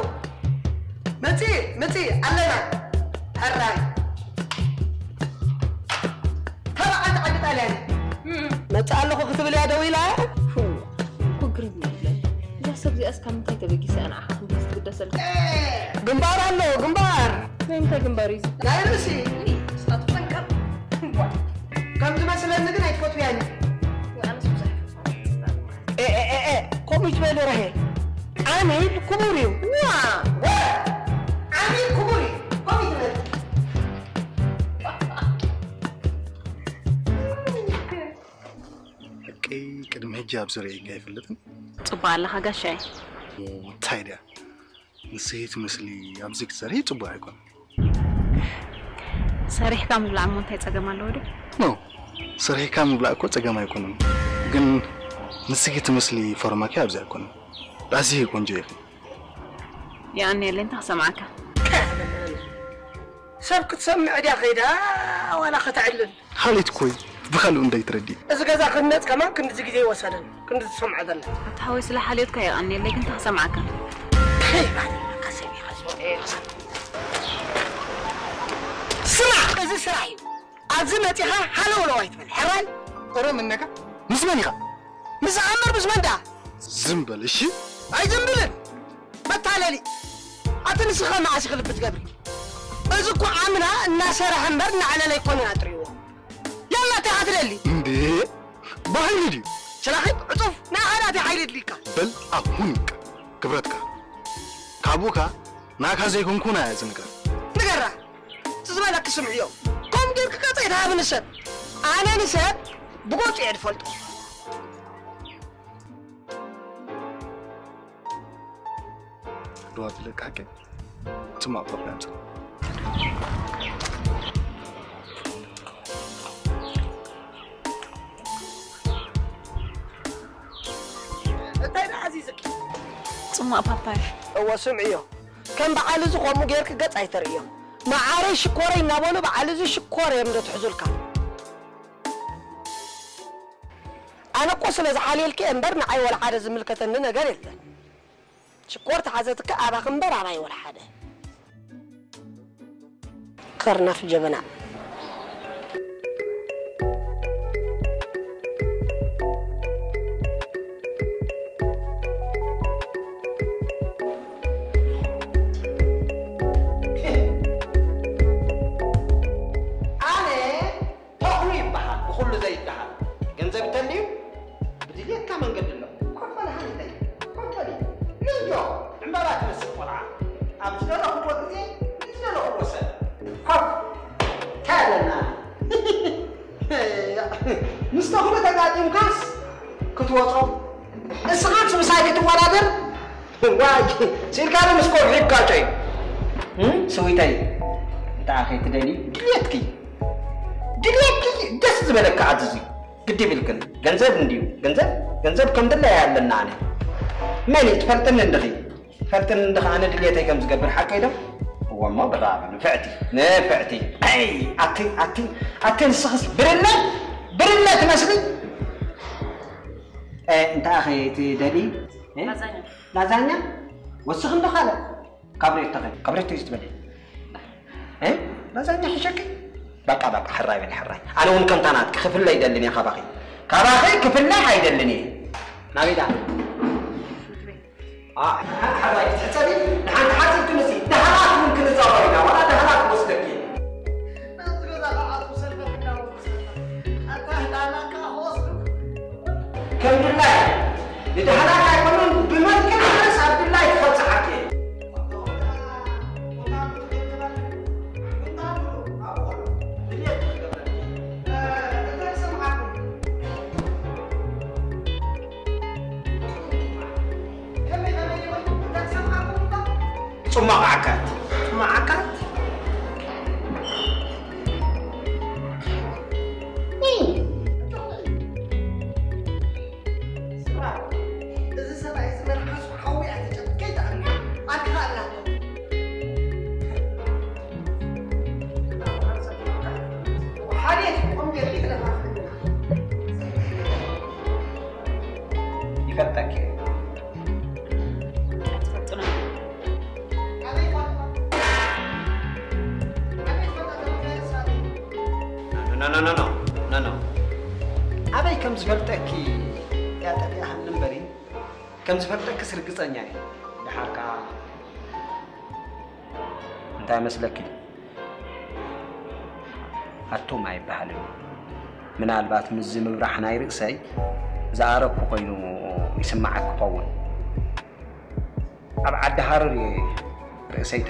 متي علنا الراي ترى أنت عدت علينا متى له كتب لي دويلة فقرني لا سبزي أسكن متى تبي أنا أحكم بس بدي أسألك جنبار له جنبار متى جنباريز لا يرسي أتفكر كم تمثل النجم يتفوت يعني وأنا سوزح قوم يجبلوا رهي عامل كبوري عامل كبوري قوم يجبلوا كي قدم حجاب زري كيف لتن صبا الله غشاي تايدا نسيت مثلي ابزك زري صبا يكون صريح كامل العمون تاي صقمالو دي نو صريح كامل بلا اكو صقما يكون ግን نسيت مثلي فرماكي ابزا يكون لازم يكون جيل يعني اللي انت سمعك سبك تسمع دي خيدا ولا ختعلل حالت كوي بخلو اندي تردي اذا كذا كنت كمان كنت زي وسدن كنت تسمع ذل هتحاول سلا حاليتك يا اني اللي انت سمعك سمع اذا سراي ازمتها حلو لو يتبل حرال ترى منك مسمنيخا مسعمر بسمندا زنبل ايش اي زنبلن بتعالي اتنسخه مع شغل بتقبري ازكو عاملها الناس راح نبرنا على لا يكون اطريو يلا تعال لي اندي باهي دي شلاخي عطف نا انا دي حيلت ليك بل اهونك كبرتك كابوكا ناك هزي كونكونا يا زنكا نقرا تسمع لك سمعيو قوم ديرك قطيتها بنسب انا نسب بقوت يدفلت دوات لك حكي تسمع بروبلم انت عزيزك صما باباي هو سمعيو كان بعال زخمو غيرك قطعي تريو ما عاري شكوري نابونو بعال زي شكوري من تحزلك انا قوس لزحاليلك انبرنا اي ولا حدا زملكه اننا غير يلا شكورت حازتك ابا خنبر على اي ولا حدا قرنا في جبنا مستغرب تقاعدين كاس كنت وصل الساعات مساكت ورادر واي سير كانوا مسكور هيك كاتي سويتاي انت اخي تدني دليتكي دس زبلك عزيزي قدي بالكن ገንዘብ እንዲው ገንዘብ ከምደላ ያለና አነ ምን ይትፈልጥን እንደዚህ ፈልጥን እንደኻ አነ ድልየተይ ከም ዝገብር ሓቀይ ዶ ወማ ብራብ ነፍዕቲ አይ አቲ ንስኽስ برنا تمسلي انت اخي تدلي لازانيا وسخن دخاله كبريت تستبدل لازانيا حشكي بقى حراي بن حراي انا وين كنت انا كفل لا يدلني يا كباخي كفل لا يدلني نابيدا حراي تحسبي نحن حاسب تنسي دهرات ممكن تزاورينا ولا دهرات مستقيم كم بالله إذا هلاك يكونون بممكن الناس عبد الله يتفتح حكي صمع عكات صمع عكات No. أبي كم زفلتك يا تبي أهم نمبرين كم زفلتك سرق صنيعي لحركة أنت مسلكي هاتو ما يبهلو من البات مزم راح نايرق ساي زارك وقينو يسمعك قول أبعد هاري رأسيت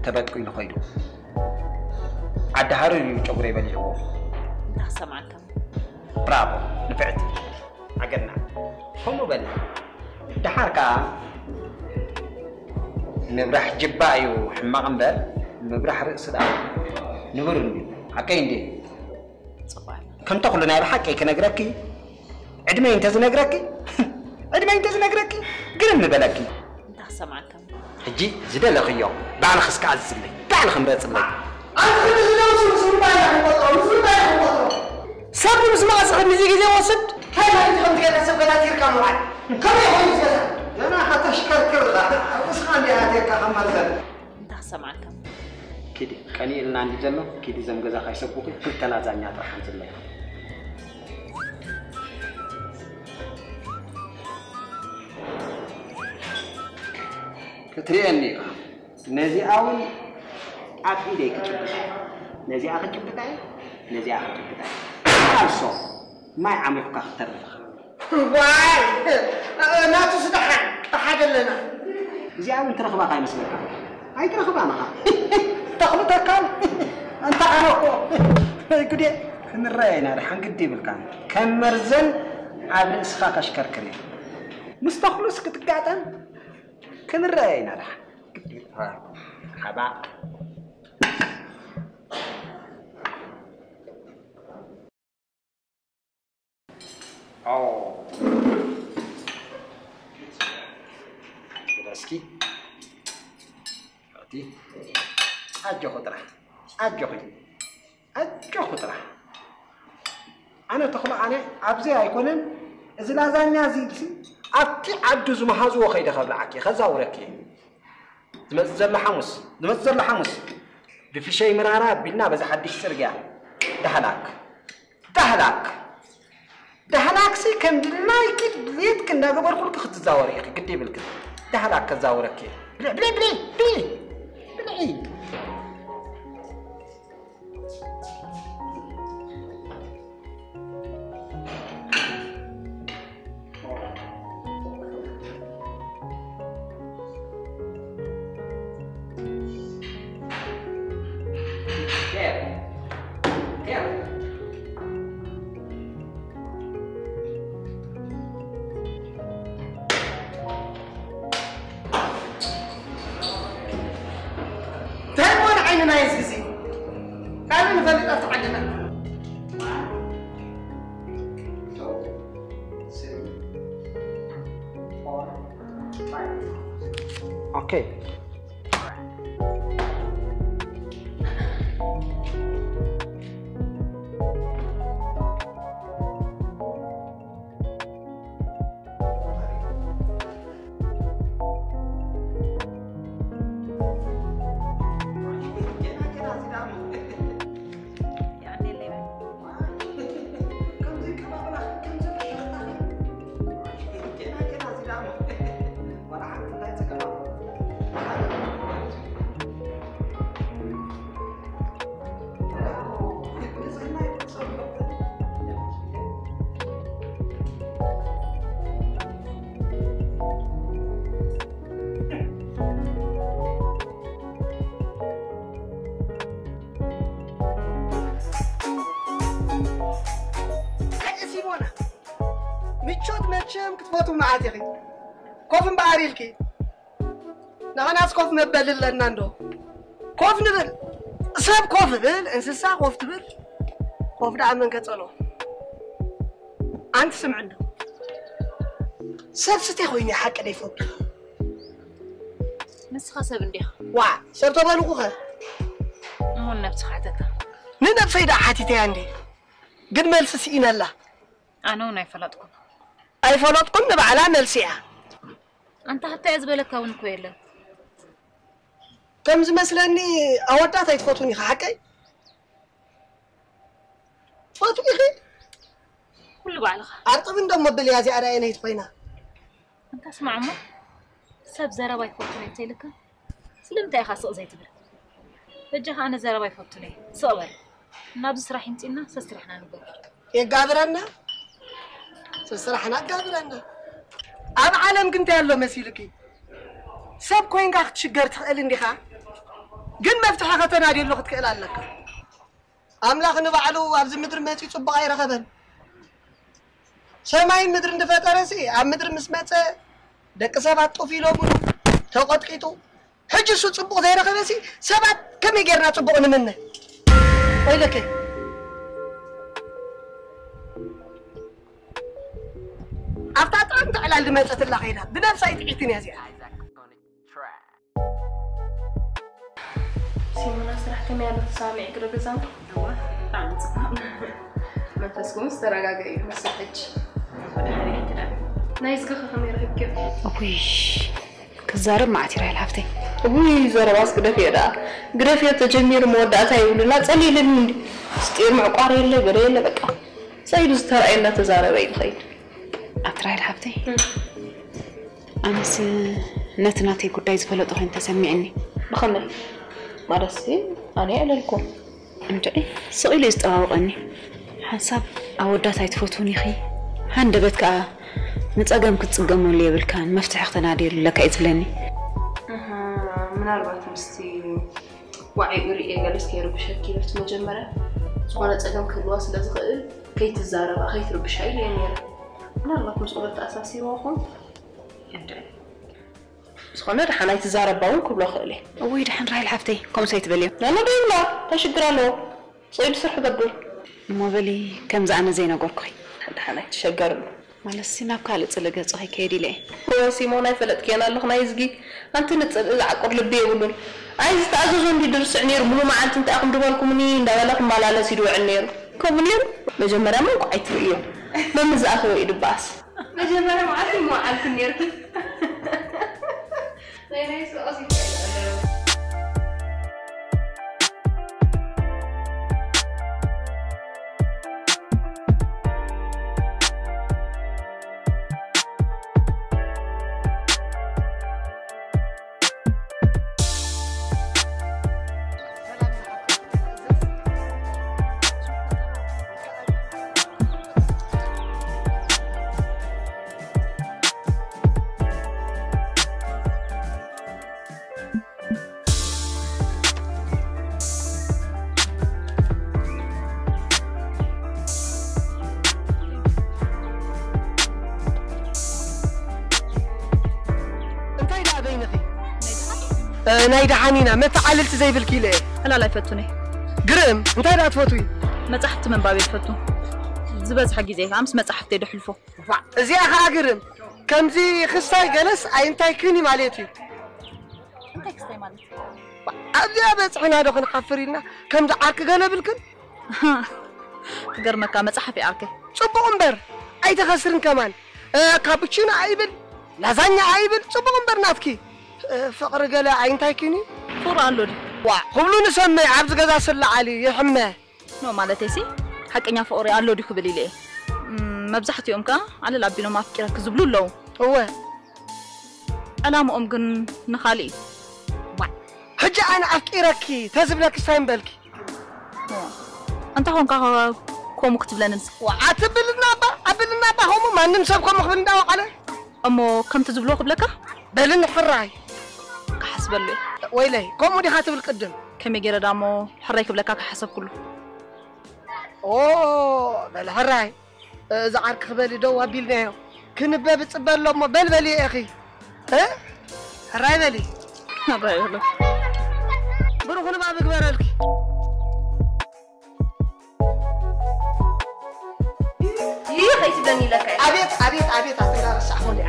تبت قينو خيرو عد هاري جبري بليعو سمعك برافو نفعت عقلنا هم بل دحاركا نبرح جبايو حماق امبال نبرح رأس دعو نبرني حكاين دي كم تقولنا بحكي كنقركي عدما ينتز نقركي عدما ينتز نقركي قرن نبلكي انت سمعك هجي زدل اخيو بعد خسك عز لي بعد خمرات لي سب مسمع صاحب مزيك زي وسط هاي ما انت خمت كده سب كده تيركا معي كم يحوي زي انا حتى اشكر بس خلي هاتيك خمرت انت سمعك كده كان لنا عندي زلو كده زم غزا خايسبوك كل تنازعنا طرحان زلي كتريني نزي اول اكيد كتبت نزي اخ كتبتاي نزي اخ كتبتاي also ما يعمل كختر واي ناتو سدحان تحدلنا زي اول ترخبا قاي مسلك اي ترخبا انا تخلطك انت عارفه كده نراينا رح نقدي بالكان كم مرزن عبر اسخاك اشكركري مستخلص كتقاطن كنراينا رح قدي حبا أوه براسكي هاتي أجو خطرة أنا تخلق أنا أبزي هيكونن إذا لازم نازيدسي أبتي عدوز محازو وخيد خبلعكي خزاوركي دمزر لحمص بفي شيء مرارات بينا بس حدش سرقا دهلاك سي كم دلايك ليت كنا قبر كل كخت زاوري يا اخي قدي بالك دهلاك كزاورك بلي Okay. ميتشوت ماتشم كتبوتو معاتيخي كوفن بعاريلكي نحن أسقف مبلل لنا ندو كوف نبل سب كوف بل إنسان كوف تبل كوف ده عمن كتلو أنت سمعنا سب ستيخويني حق لي فوق نسخة سبنديها وا سب تبالو خا هون نفس حاتك نفسي دا حاتي عندي قد ملس سينا الله أنا هنا يفلتكم أي فلتكم نبعلا ملسيا أنت حتى يزبلك كون كويلة كم زمسلني أودعت يتفوتوني حكي فوتوني خي كل بعلها أرطب ندم مبلي هذه على عيني تبينا أنت اسمع عمو سب زرابا يفوتوني تيلك سلمت يا خاص زي تبر بجها أنا زرابا يفوتوني صور نابس راح ينتينا سسرحنا نقول يقابرنا سسرحنا قابرنا أب عالم كنت يالله مسيلكي سب كوين قاعد تشجر تخيل إني خا قل مفتوحة تنادي اللغة تكيل لك أملاخ نبعلو أبز مدر ما تيصب غير خبن سماين مدر ندفع ترسي أم مدر مسمات دك سبعة طفيلو منو توقت كيتو حج سو تصب غير خبسي سبعة كم يجرنا تصبون منه ويلك أفتات أنت على اللي ما تطلع غيرها بنفس عيتني يا زي سيمونا سرح كم يالله سامع قرب زمان هو عم تصحى ما تسكون استرجع مسحج نايس قخة خميرة كيف أبوي كزارب معتي راي الحفتي أبوي زرواس قرفية تجمير مودعتها يقولنا تسألي لني ستير مع قاري اللي قرينا بقى سيد استرعينا تزاربين خير أتراي الحفتي أمس نتناتي قد عايز فلو تخين تسمعني بخمل ما رسي أنا أعلى لكم أنت إيه سؤال يستوعبني حسب أودات يتفوتوني خي هندبتك نتأقم كتسقموا لي بالكان مفتح اختنادي لك إتبلني من أربعة مستي وعي ورئي جالس كيرو بشكل لفت مجمرة وأنا تأقم كل واصل أزغل كي تزارب أخي ترب شيء يعني من أربعة مسؤولة أساسي واخون يعني سخونة رح أنا تزارب باون كل خالي أوي رح نراي الحفتي كم سيتبليو لا لا بيلا تشكر له صيد سرح قبل ما بلي كم زعنا زينة قرقي حنا تشكر مالسي ما بكال تصلق صحي كيدي ليه هو سيمونا يفلت كينا الله خنا يزقيك أنت نتصل عقر لبي يقولون عايز تعززون دي درس عنير مو ما عاد أنت أخذ بالكم منين ده ولا ما لا سيدو عنير كمنير بجمرة ما قعدت اليوم ما مزاخو يدباس بجمرة ما عاد مو عاد النير لا يسوى أصيب نايدا حنينة متى عللت زي بالكيلة هلا لا يفتوني قرم انتي لا تفوتوي مصحفت من بابي يفتو زبز حق زي امس مصحفت يدحلفو زي اخا قرم كم زي خصاي جلس اي انتي كوني مالتي انتي كستاي مالتي ابدا بصحنا دو كنحفرينا كم ذا عرك قلبلكن قرمك مصحفي عركه صبو امبر اي تخسرن كمان كابتشينو عيبل لازانيا عيبل صبو امبر ناتكي فقر قال عين تايكيني فور ألود وا قبلو نسمي عبد جزا سل علي يحمى نو مالتي سي حقنيا فقري ألود يخبلي ليه مبزحت يوم كا على العبينو ما فكرك كزبلو لو هو أنا مؤمن نخالي وا حجة أنا أفكرك تزبلك سايمبلكي أنت هون كا كوم كتب لنا وا عتبلنا با هم ما نمسك كوم خبرنا داو على أمو كم تزبلو قبلك بلن حراي كحسب لي ويلي كم ودي خاتب القدم كم يجرى دامو حرايك بلكا كحسب كله اوه بل حراي زعرك خبالي دوا بيلنايو كنبا بتصبر لهم بلبلي يا اخي ها حراي بلي أبايله بروحنا ما بقبرلك خيتبني لك عبيت أتقرأ الشعبوني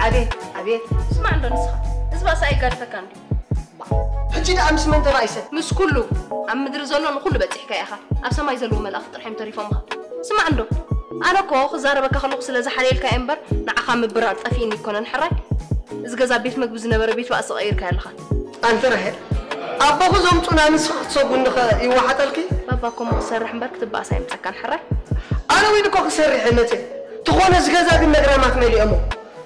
عبيت اسمع عنده نسخة اسمع ساي قارتك عندي حجي ده أمس من رئيسه مش كله عم مدري زلون كله بتحكي حكاية أخا أبسا ما يزلوا ملاخ ترحم تريفهم اسمع عنده أنا كوخ زاربك خلق سلازة حليل كأمبر نعخا مبرار طفيني كونن حراي إذا جزا بيت مقبوز نبر بيت وأصغير كهلخا أنت رهيل أبوك زومتنا نسخة صوب ونخ يوحد لك باباكم مصرح مبارك تبقى سايم تكن حراي أنا وين كوخ سرح النتي تخون إزجازا بالنجرامات ملي أمو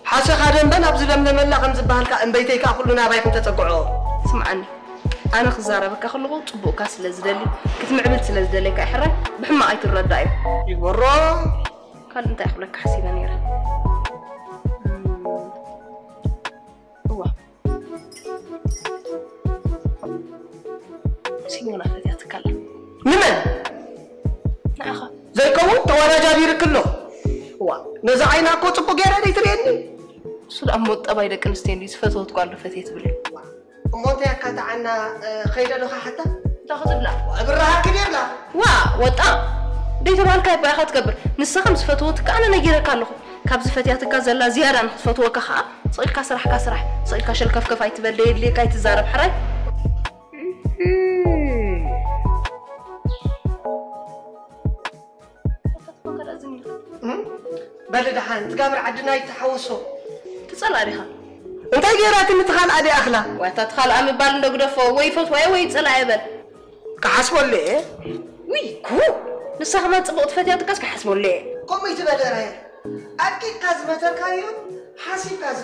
حاسة خادم بنا بزلم لملا خمس بهالك أم بيتك كلنا بايكم تتقعوا اسمعني أنا خزاربك خلقوا طبوك كاس لزدلي كنت معملت لزدلي كحراي بحما أيت الردايب يورا قال أنت يخلك حسينا نيرة هو سيمونا فتي أتكلم نمن نعخا زيكم توانا جابير كله هو نزعينا كو صبو غير دي تريني سود أموت أباي دك نستين دي سفتوت قال فتي تبلي أموت يا كات عنا خير له حتى تاخذ بلا أبرها كبير لا وطا ديت بالك باي أخذ كبر نسخم سفتوت أنا نجيرك الله كابز فتياتك زلا زيارة نفتوك خا صير كسرح صير كشل كف كفاي تبلي اللي كاي تزارب حراي بلد حان تقابر عدنا يتحوسوا تصل عليها انت غيرات متخال ادي اخلا وتا تخال امي بال ندغدفو وي فوت وي تصل يبل كحسبوا لي وي كو نسخ ما تصبط فتياتك كحسبوا لي قومي تبدر هي اكيد كازمتر كايو حاسب كاز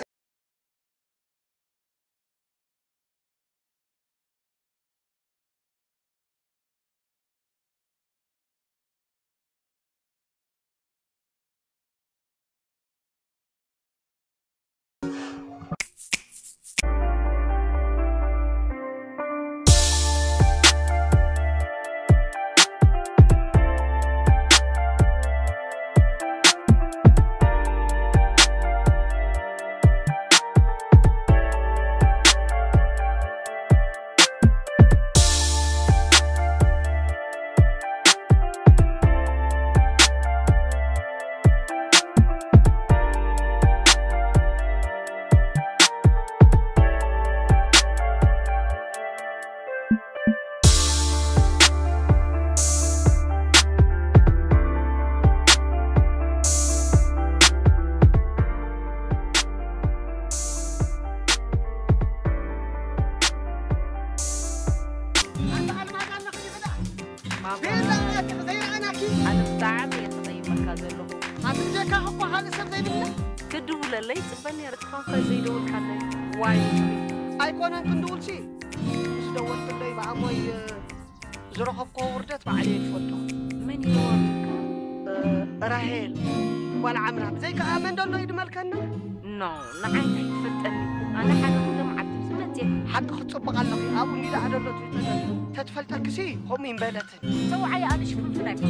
من بلدتي سوعي أنا شوف فيك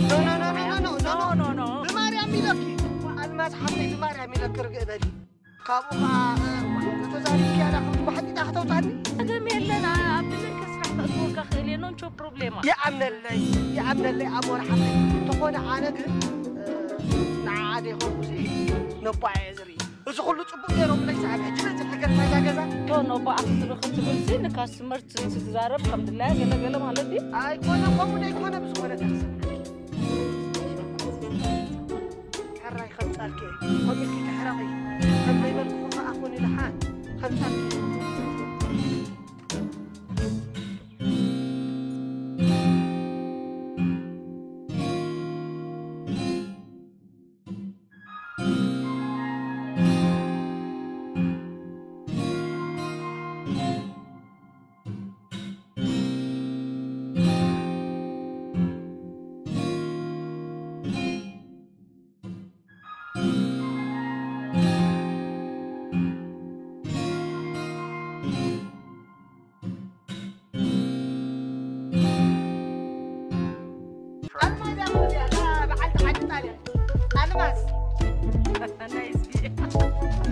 نو بماريام ميلكي الماس حطي بماريام ميلك رقبتي كابوها تزاري كي أنا خمس واحد يتاخذوا تاني أدمي لنا بلك أسرح بأسبوع كخيلي نشوف بروبليما يا عمنا اللي أمور حمي تكون عانق نعادي خمسي نبع يزري إذا كله تبغى يروم ليس على حجرة الحجر ما جازا كونه بأخذ رخص بنزي نكاسمرت تزارب الحمد لله قلا مالدي أي كونه قومنا يكونه بسهولة تحسن حراي خمسالك قومك كحراقي خمسة يبلغ خطأ أخوني لحان خمسالك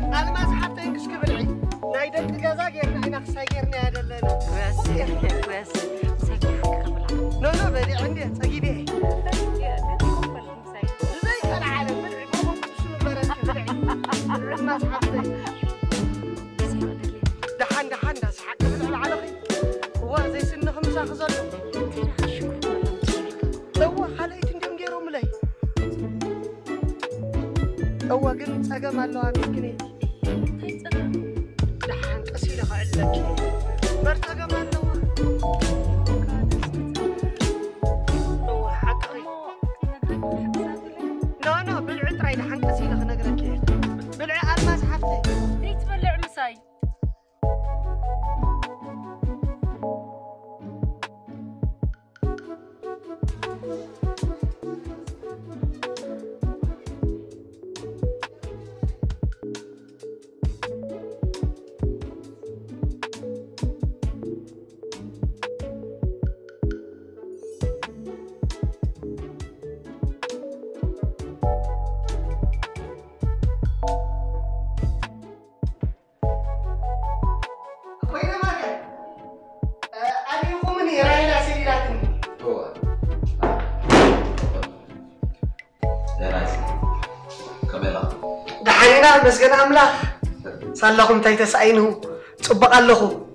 الماس حتى ينكش كبلعي نايدك جزاك يا نحن خسايرنا هذا الليل بس لا لا بلي عندي تجيبي زي أنا عارف بلعي بابا شنو برد بلعي ما صحبتي دحن صحك بلعي على خي هو زي سن 5 خزلو هو حليت ندم غيرهم لي هو قلت سقم الله مسكيني دحن قصيده خلك مرتقم الله لا بالعي تراي دحن قصيده خنقرك بالعي الماس حفتي ليت بلع مساي مسكن أملاك صلّاكم تيتسعينه صبّق اللهو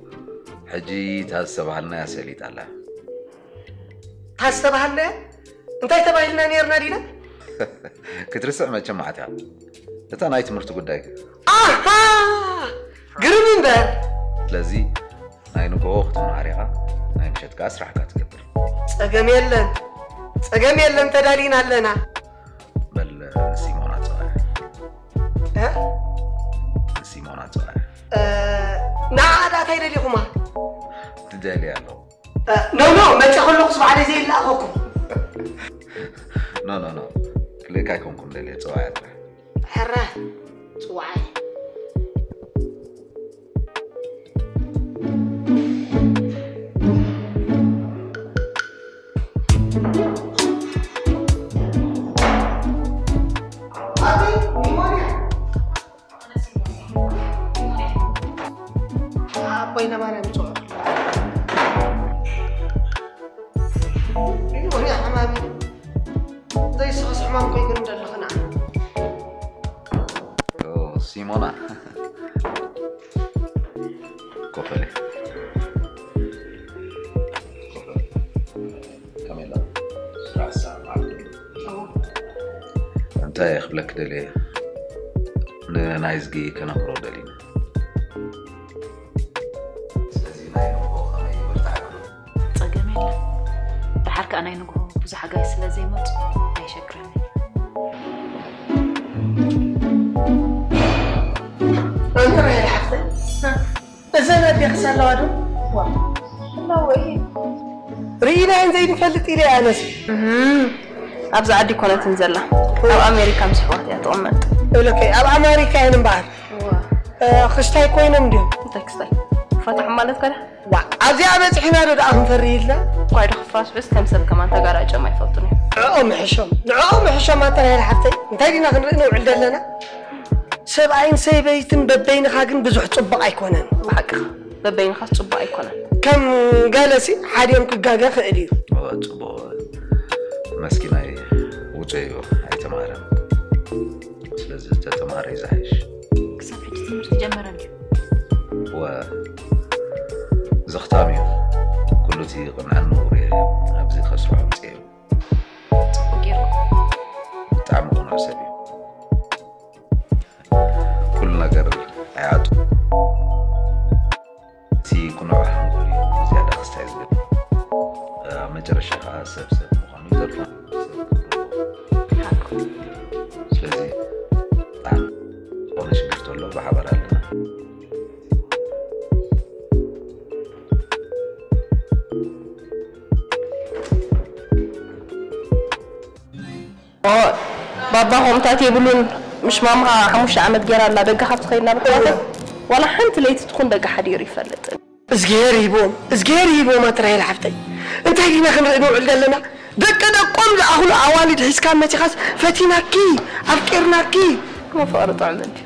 حجي تاسبحلنا يا سليت الله تاسبحلنا انت تبايلنا نيرنا دينا كترسع ما جمعتها انت نايت مرت قداك اها قرمين بال لذي ناينو كوخت معريقة ناي مشت كاسرح كاتقبر سقم يلن تدالينا لنا بل سيمونات صغير ها؟ سيمونات صغير نعم تايدة لكما تدالي الله نو ما تقول لك صبح على زي اللي أخوكم نو كليك هيكونكم ليلة صغير حرة صغير بين ما نمتوع أيوة يا حمامي زي صغص حمام كي قرن دلخنا سيمونا كوفلي كاميلا راسا انت يا خبلك دلي نايزجي كنمرو دلينا حركة أنا ينقو بزح حاجة سلا زي ما أي شكرا أنت رأي الحفظ بزنا بيخسر لوادو لا وإيه رينا إن زي نفلت إلي أنسي أبزع عدي كونة تنزل أو أمريكا مسحوات يا تؤمت أوكي أو أمريكا أنا بعد خشتاي كوين مديم تكستاي فتح مالت كده عزي عبت حنا رد أهم فريدنا قاعد خفاش بس تمثل كمان تجارة ما يفوتني عقوم حشام ما ترى الحفتي نتاينا خنرنا وعلد لنا سبعين سيبيتن ببين خاقن بزح صبق أيكونن بحق ببين خاص صبق أيكونن كم جالسي حاليا كجاجا خالي صبق مسكينة وجيو هاي تمارا سلزة تمارا يزعيش كسافرت تمرت جمرني و زختامي كله تي قنع النوري أبزي خسروا عمتي وكيف تعمقون عسبي كلنا قرر عياته تي كنا راح نقولي زيادة خستعز بي مجرشها سبسب مخانو يزرفان سلازي تعم قونش قرتو له بحبر لنا بابا هم تاتي يقولون مش مامها حموش عمد جرا لا دقة خفت خيرنا بكرة ولا حنت ليت تكون دقة حدير يفلت ازجيري بوم ترى العفتي انت هينا خنرنو علدلنا دقة دقوم لأهل عوالد حسكان ما تخاص فتيناكي أفكرناكي ما فارط عندك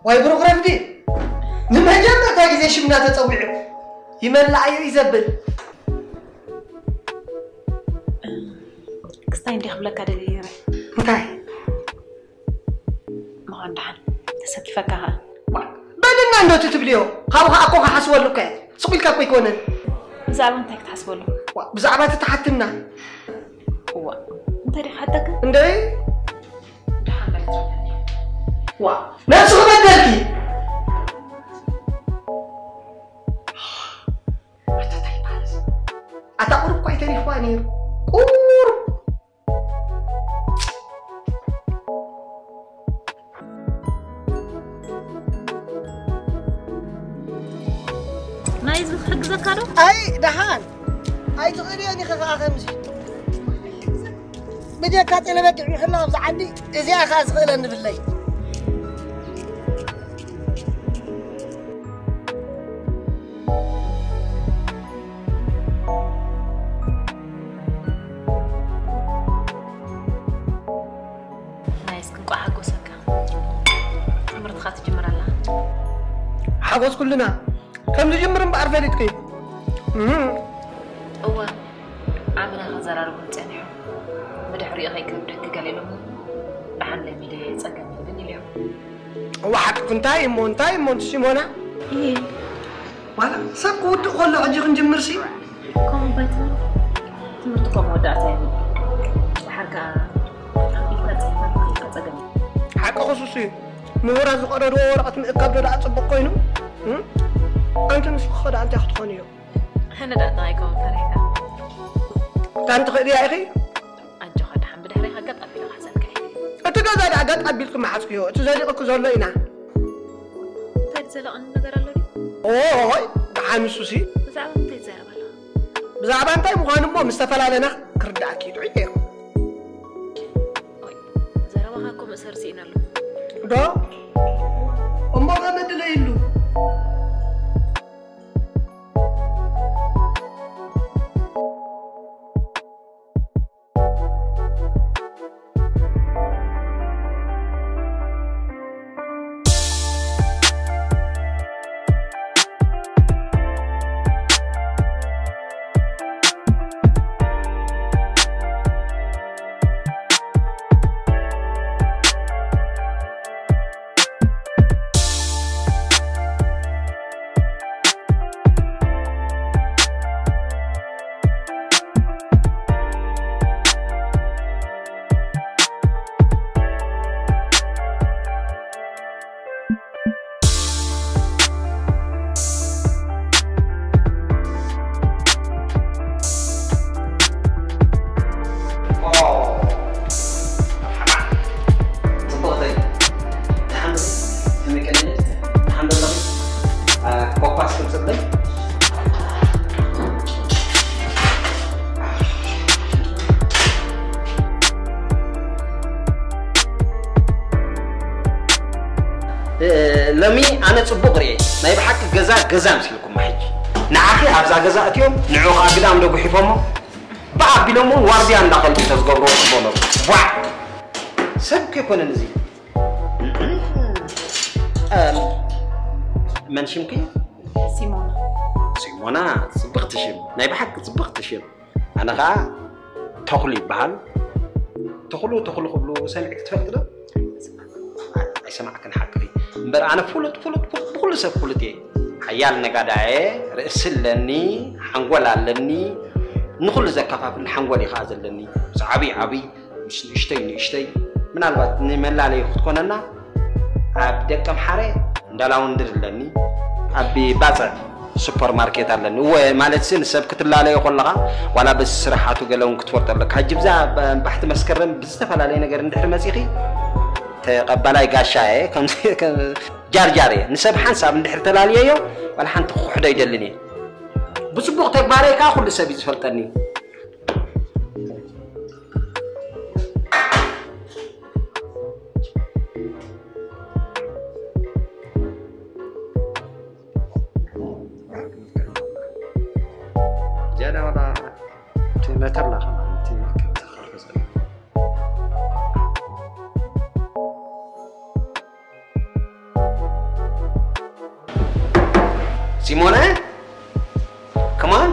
واي بروغرافدي نمهجمنا تاجي زي شمنا تتصويعه يملع يزبل كستاين دي خبلك هذا ديري متاي ما عندها تسكي فكها بدنا عنده تتبليو خاوها أكو حسوا له كاي سقيل كاكو يكونن بزعبة انت تحسبوا له بزعبة تتحتمنا هو انت اللي حدك اندري وا نفس خبدلكي أتقرب كوي تليفوني قرب نايز بتحق ذكره أي دهان أي تغيريني خا خمسي بدي كاتي لبقع محلا بزعلي إذا أخاز غيلن بالليل نايز كنكو حقوسك عمرت خاطي جمر الله حقوس كلنا كم تجمر بعرف ليتكي هو عامل غزرار بنتنحو بدحري غيك بدك قال لهم دحن لميدي صقم بني اليوم هو حق كنتاي مون سيمونا ايه ولا سقود كل عجي نجمر سي كم بيتنا تمرتكم ودعتي حركه حق خصوصي مورا زقرر ورقه مقابله لا صبق كوينو انت نسخد انت اختونيو انا دعتايكم فريقه كانت خير يا اخي انت خد حمد دحري حقت ابي حسن كاي اتجازا حقت ابيلكم حسكيو تزاليقك زولينا تزلق النجر الله اوه حامسوسي بزعبه انت تزربلا بزعبه انت مخانمو مستفلالنا كرداكي دويو زرباكم اسرسينا له دا امو غمد ليلو لمي أنا تصبغ ري ما يبحك جزا مسلكم محج نعاخي أبزع جزا أتيوم نعوق أقدام لو بحفمه بعد بينهم واردي عند داخل تزقبرو بولو واحد سب كيف كنا نزيد من شمكي سيمونا صبغت شم ما يبحك صبغت شم أنا غا تخلي بحال تخلو قبلو سمعك تفكر سمعك نحكي بر أنا فلت بكل سب فلتي حيال نقدعي رأس لني حنقول لني نخل زكافة في الحنقول يخاز لني عبي مش نشتي من الوقت نمل عليه خد كنا عبدك كم حري دلاون در لني أبي بازر سوبر ماركت لني هو مالت سن سب كتلا عليه يقولها ولا بس راحته قالون كتورت لك هجيب ذا بحث مسكرم بستفعل عليه نقدر ندحر مسيخي تقبلاي قاشاي كم جاري نسب حنساب ندحر تلاليو ولا حنت خحده يدلني بصبغ تكباري كا كل سبي تفلتني جانا ولا تمتر لا Simona? Come on.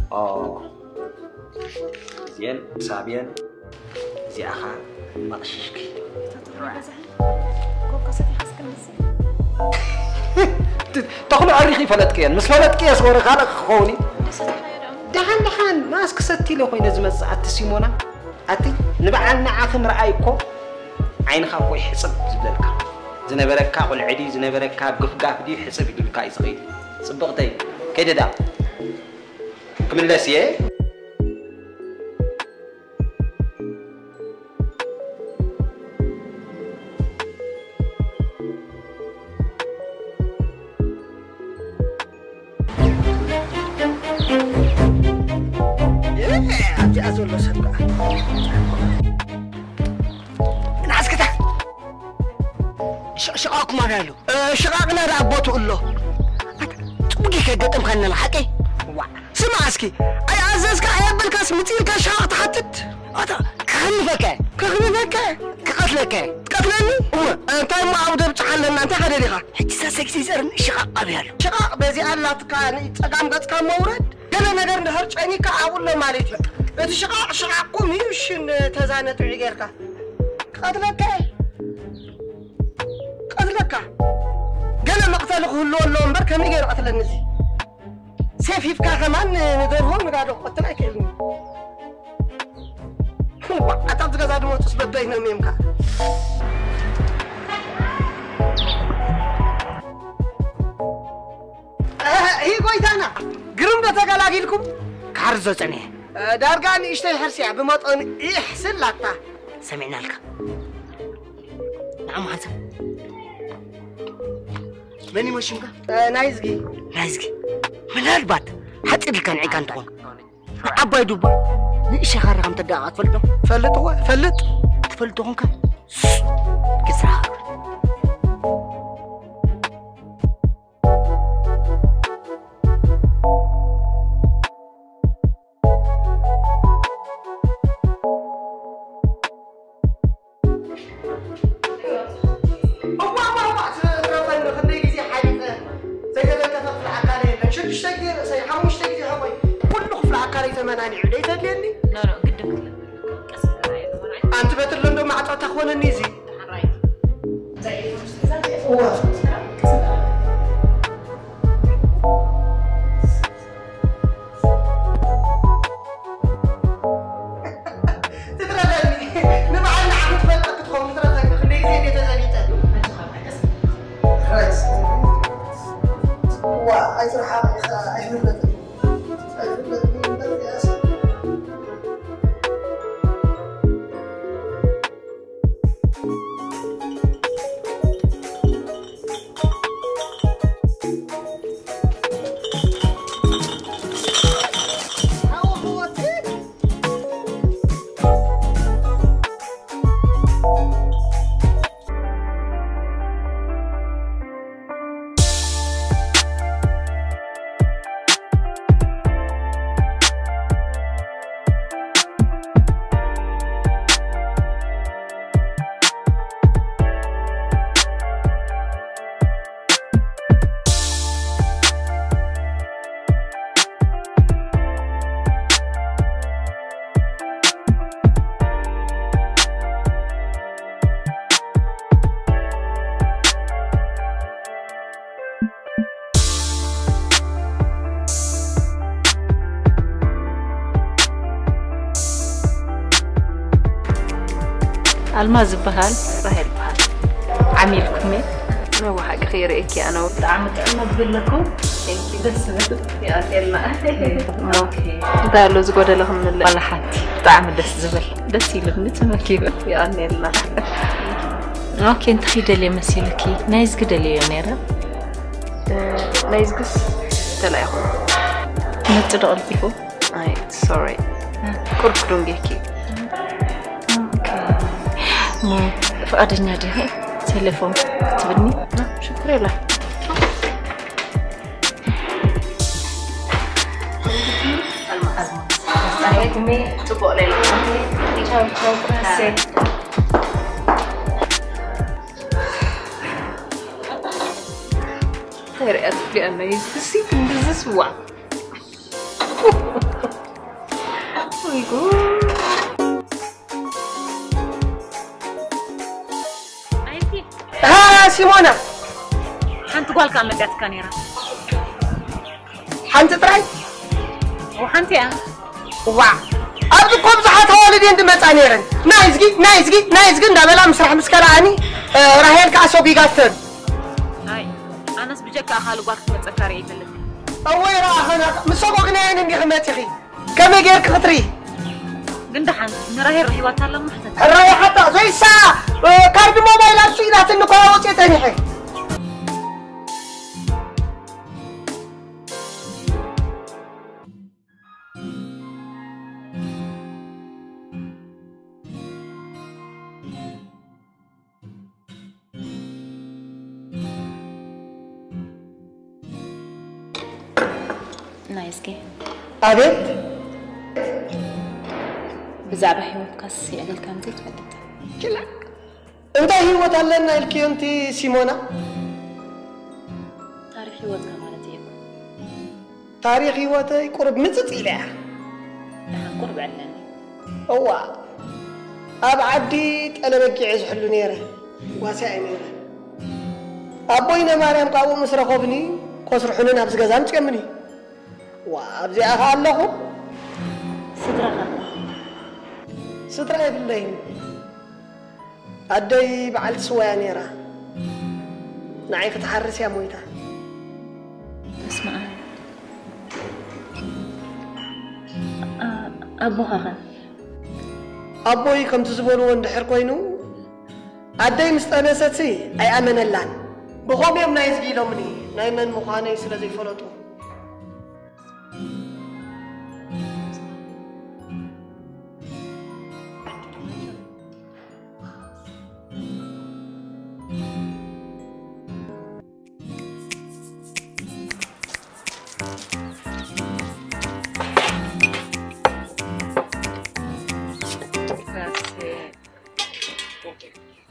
Oh. زين سابين زي أخا مقششكي تخلو عريخي فلتكين مس فلتكي أصغر خالق خوني دحان ناس كستي له خوين زمن ساعات سيمونا أتي نبعنا عاخم رأيكو عين خاوي حسب زبلك زنبرك قل عدي زنبرك قف دي حسب يقولك عايز غير صبغتي كده ده كمل لاسيه أزول سبقة ناس كده شقاق ما نالو شقاقنا رابط له تبقي كقدم خلنا الحكي سمع اسكي اي عززك اي بالكاس متيلك شقاق تحتت كخلفك تقتلني هو انت ما عود بتحلنا انت حديقه حتى سكسي زرن شقاق ابيالو شقاق بزي الله تكاني تقام قد مورد كان ነገር እንደህርጨኒ ከአቡለ ማለት ነው እቲ ሽቃቁም ይሽን ተዛነጥ ይገርካ ቀጥለካ ገና መቅተል ሁሉ ወለው እንበር ከሚገር ቀጥለንዚ ሰፊፍካ ከማን ነገርሆን ጋር ቀጥላ ይከልኝ አጣጥ ገዛ ደሞ ተስበበይ ነው የሚምካ هي قويتانا قرم ده تقلاقيلكم كارزو تاني دارقاني اشتري حرسيع بمطن يحسن لاتا سمعنا لك نعم حسن مني مشمكا نايزقي من هالبات حتى اللي كان عيكان تقول عباي دوبا نيشي خارقم تداعا تفلتو هونكا كسرها أنت بترلم دو معطى تخون النيزي. تترلني نبعنا عم تفلق تخون ترلني خليك زي دي تزاليته. خلاص. وعايز راح أعمل لك. الماز بهال رهيل بهال عميلكم ما هو حق خير إيكي أنا وطعمت أنا بقول لكم إنتي بس يا أخيرنا أوكي ده لو زود لهم من ولا حتى طعم دس زبل دس يلبنت ما كيف يا أنيلنا أوكي أنت خيدة لي مسيلكي نايز قد لي يونيرا نايز قص تلا يا أخو نتر قلتيكو أي سوري كركرون بيكي مو فقدني دي تليفون كتبني شكرا له المعلومات تبغى لي تشاو خير أسفي أنا يسكسيك بزسوا ها سيمونا حنت قالك عم لقيت كانيرا حنت تراي وحنتي أنا وا أبدكم زحات والدي عند متانيرن نايزجي ندابلا مسرح مسكراني راهيل كاسوغي غاتن هاي أنا سبجك أخالو قالك متسكري يفلت أوي راهنا مسوقنا عندي خمتي كم يجيك خطري قند حنت نراهي رحيوات الله محتاج الراي حتى زي ساعة كارد موبايلات سيلات النقاط وتتنيحي نايسكي أبيت بزعبة حيوت كاس يعني الكامتي تفدت كلا انت هيوت لنا الكيونتي سيمونا تاريخ هيوت كمالتي تاريخ هيوت يقرب متت إليها نحن قرب علاني هو أبعدي أنا بكي عيش حلو نيرة واسع نيرة أبوينا مريم قاوم مسرقوبني قصر حنين أبز غزام تكمني وأبزي أخا الله صدرها بالله أدي بعد سوايا نيرة نعيف تحرس يا مويتا اسمع أبوها أبوي كم تزبلوا وندحر كوينو أدي مستأنستي أي أمن اللان بخوم يوم نايز جيلو مني نايمن مخاني سلزي فلطو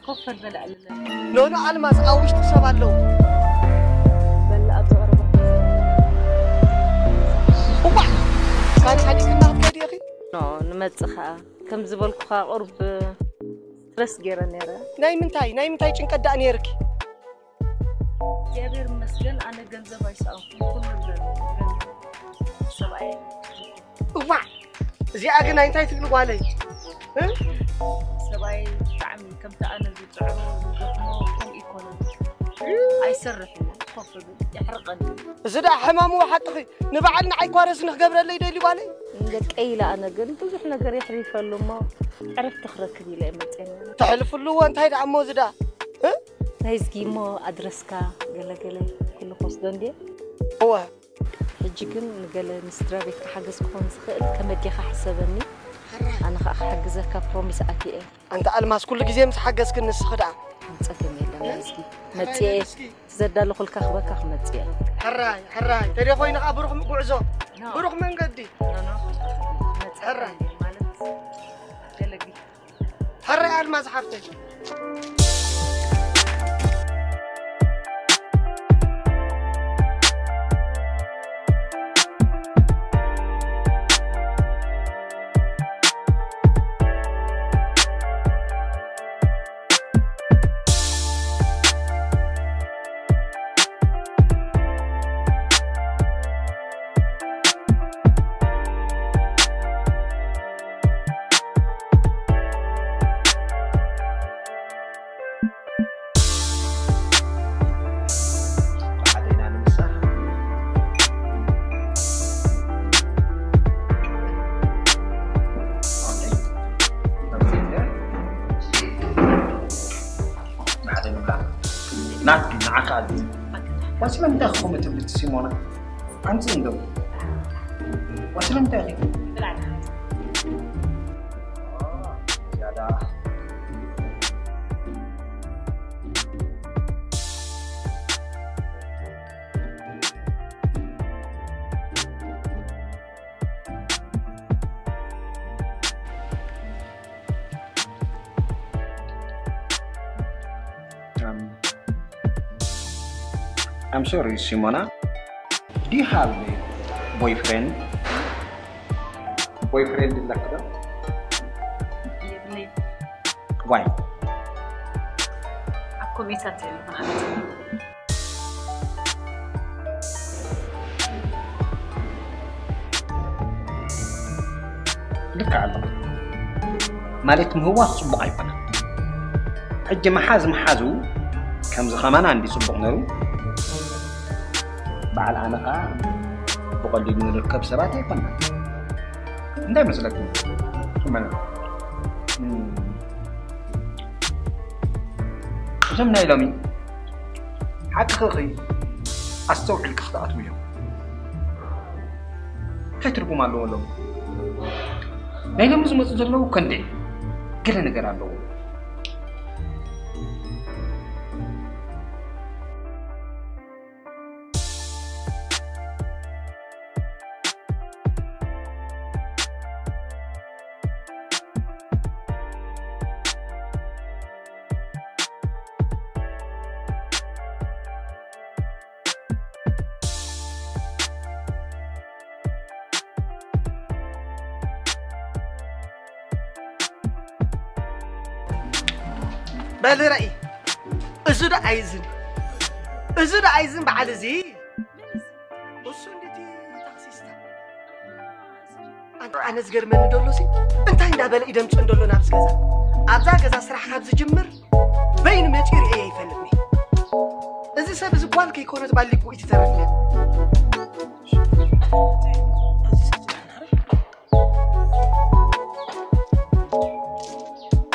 كفر بلا لونو ألماس أوش تسابالو بلا أبزغربة وبع كان حديث النهض كده يا أخي نمتخا كم زبالكو خا قرب سترس جيرا نيرا ناي منتاي چنك أدى نيركي جابر مسجن أنا جنزة بايساو كل سبعي وبع زي أغنى انتاي تقلقوا علي سبعي تعمل كم تأنا زي تعرض وقفنو كم إيكونا أي سرح خفر يحرقني زدا حمامو حقي نبعلنا عي كوارس نخقبر اللي يدلي بالي لك أي لا أنا قلت بزح نقر يحريف له ما عرفت تخرك دي لأمتين تحلف له وانت هيدا عمو زدا هايزكي ما أدرسكا قال كل قصدان دي هو حجيكن قال مسترابيك حجز كون سخيل كمدي حسبني أنا حجزك بروميس أكيد أنت ألماس كل جزء مس حجز كنس خدع متسكن يلا هايزكي متيه زاد له كل كخبك متيه حراي ترى خوينا أبروح مقعزو بروح من قدي حراي حراي ألماس حفتي واسلم تاخو متبلت سيمونا أنت ندو واسلم تاخي زيادة I'm sorry, Simona. Do you have a boyfriend? Boyfriend in Lakda? يبلي Why? أكو ميسات لك على مالتهم هو صبغ يفنا حج محازو كم زخمان عندي صبغ نرو بعد أنا بقول من الركب سبات يفنا ده مسلكني شو ماله جمنا يلامي حق خلقي أستوعب الخطأات وياه كتربو مالو ولا نايل مزمت زلو كندي كلا نجار علو بالي رأي أزود عايزين بعد زي أنا زجر من دولوسي أنت عند بالي إذا مش ندولو نفس كذا أبزع كذا صراحة خبز جمر بين ما تير إيه يفلتني إذا سبب زبال كي يكون تبالي بويت ترفلي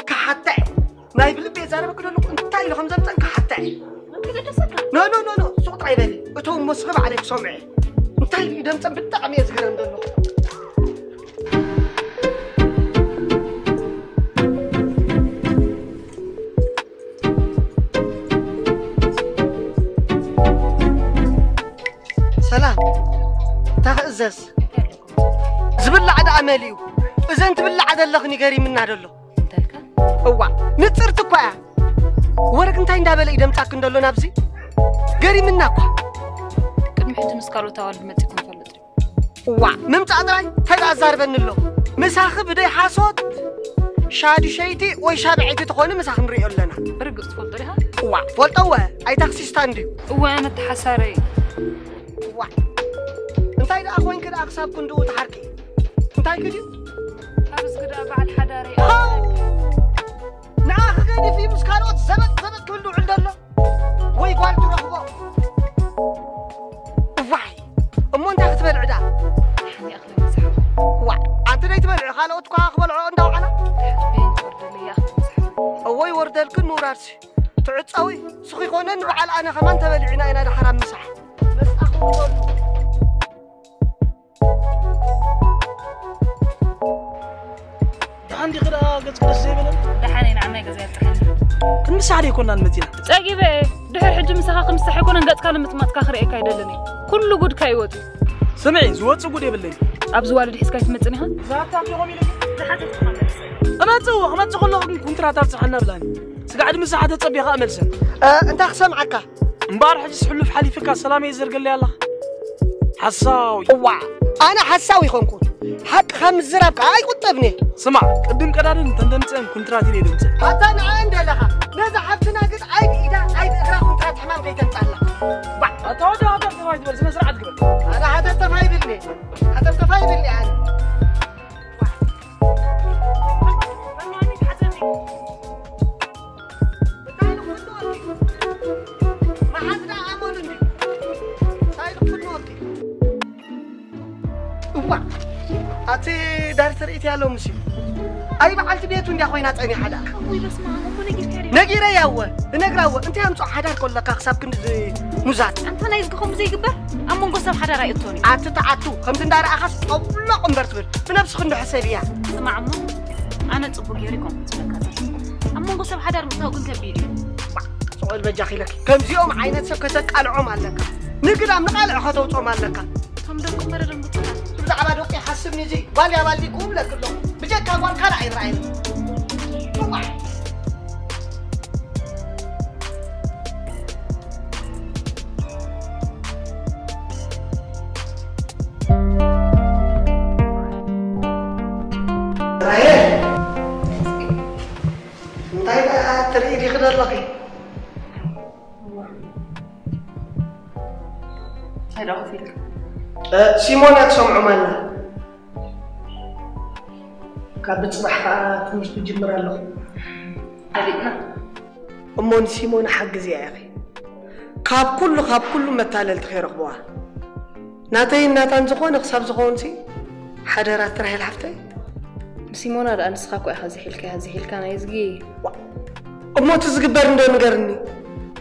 كحتى ما يبلي بيزارة بكرة لو أنت تايلو خمسة متن كحتى نو صوت عيبالي أتوم مصغب عليك سمعي أنت تايلو إذا متن بتعمي زجر من دولو سلام تأزز زبل عدا عمليو إذا أنت بل عدا اللغني قريب من هذا هو نتصرت قاع ورك أنت عند بالي إذا متأكد دلو نبزي قريب منا قاع قد محيط مسكارو تاول بمتكم فلتري هو ممتع دراي هذا أزار بنلو مساخ بدي حاسود شادي شيتي ويشابعيتي تخوني مساخ نريق لنا برقص تفضلها هو فولتوه أي تاكسي ستاندي هو أنا تحساري واحد انتي دا اخوين كده اقصاب كندو تحركي انتي كده حبس كده بعد حداري نعاخ غيني في مسكالوت زبط كله عند الله وي قال ترخبو واحد امو انت اختبر عدا حني اخلي مسحه واحد انت دا يتبلع خالوت كو اخبل عندو على بين ورد لي اخلي مسحه وي ورد لكن نورارسي تعصوي سخي كونن بعل انا كمان تبلعنا انا دا حرام مسح بس اخو عندي غير قص زيبل دحاني نعمي غزيت تحني المساعد يكون المدينة تجيبه دحر حج مسخ خمس حيكون انقط كان متمات كاخري كايدلني كل جود كايوتو سمعي زوت جود يبلني ابز والد حسكاي تمصنيها زاتا بيقوم يلي زحاتك انا تسوق ما تقول له كونترات تصحنا بلاني سقعد مساحه تصبيها املسن انت خسمعك امبارح حج حلو في حالي فيك سلامي يزرق لي الله حساوي انا حساوي خنكون حق خمس زرابك اي قطبني سمع قدم قدادن تندمصن كونترات يلي دمص حتى انا عندي لها نزا حفتنا قد عيب ايدا عيب اغرا كونترات حمام كي تنطلع اتوجه هذا تفايد بس سرعه قبل انا حتى تفايد لي انا أتي دارت رأيتي على مسيو أي بعلت بيتو ندي أخوينا تعيني حدا وي بس ما هو نجيرة يا هو نجراوة أنت هم صح حدا كل لك حساب كنت مزات أنت نايزكم زي جبر أما نقص حدا رأيتوني عتو خمس دار أخس أولا قمبرتول بنفس خندو حسابيا اسمع عمو أنا تصبق يوريكم أما نقص حدا رمتها قلت بيدي سؤال بجاخي لك كم زيوم عينت سكتك العم عليك نقدام نقال حتى وصوم عليك هم دكم مرة بتقول زعما دوقي حسبني زي بالي بالي قوم لك كله بجاك اول كان عين طيب تريد يخدر لك هاي راح فيك سيمونا تسمعوا مالنا كانت بتصبح تمش تجمر له أبينا أمون سيمونا حق زي يا أخي خاب كله متعلل تخير أخبوها ناتان زخون خساب زخون سي حدرات ترهي الحفتي سيمونا رأى نسخاكو هذه حلكة أنا يزقي أمو تزقبر ندو نقرني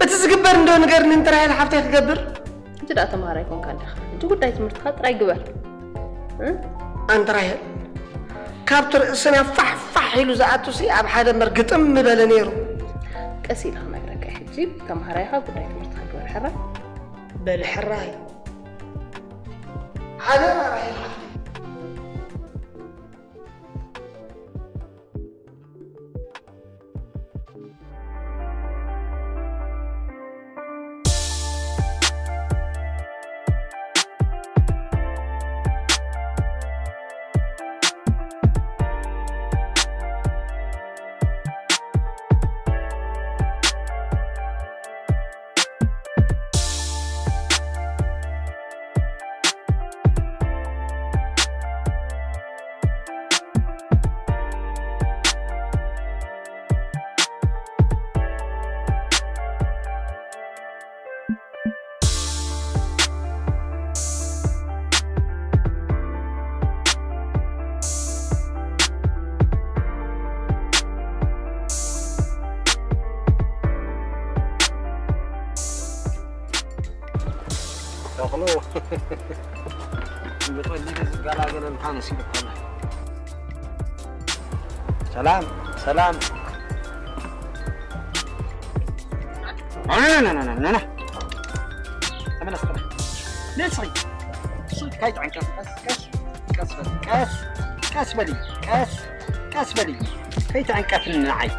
بتزقبر ندو نقرني انت رهي الحفتي تقبر انت لا تمارا يكون كان دخل انت قلت هاي مرتخات راي قبر انت رهي كابتر سنة فح حلو زعاتو سي أب حدا مرقطم بلنيرو كسي لها نقرأك حجيب تمارا يها قلت هاي مرتخات قبر حرة بالحرة هاي حدا رهي الحفتي دخلوا بتقول لي قال الحان سيبك والله سلام لا تمنى ليش صيد كايت عن كاس بدي كايت عن كاف النعي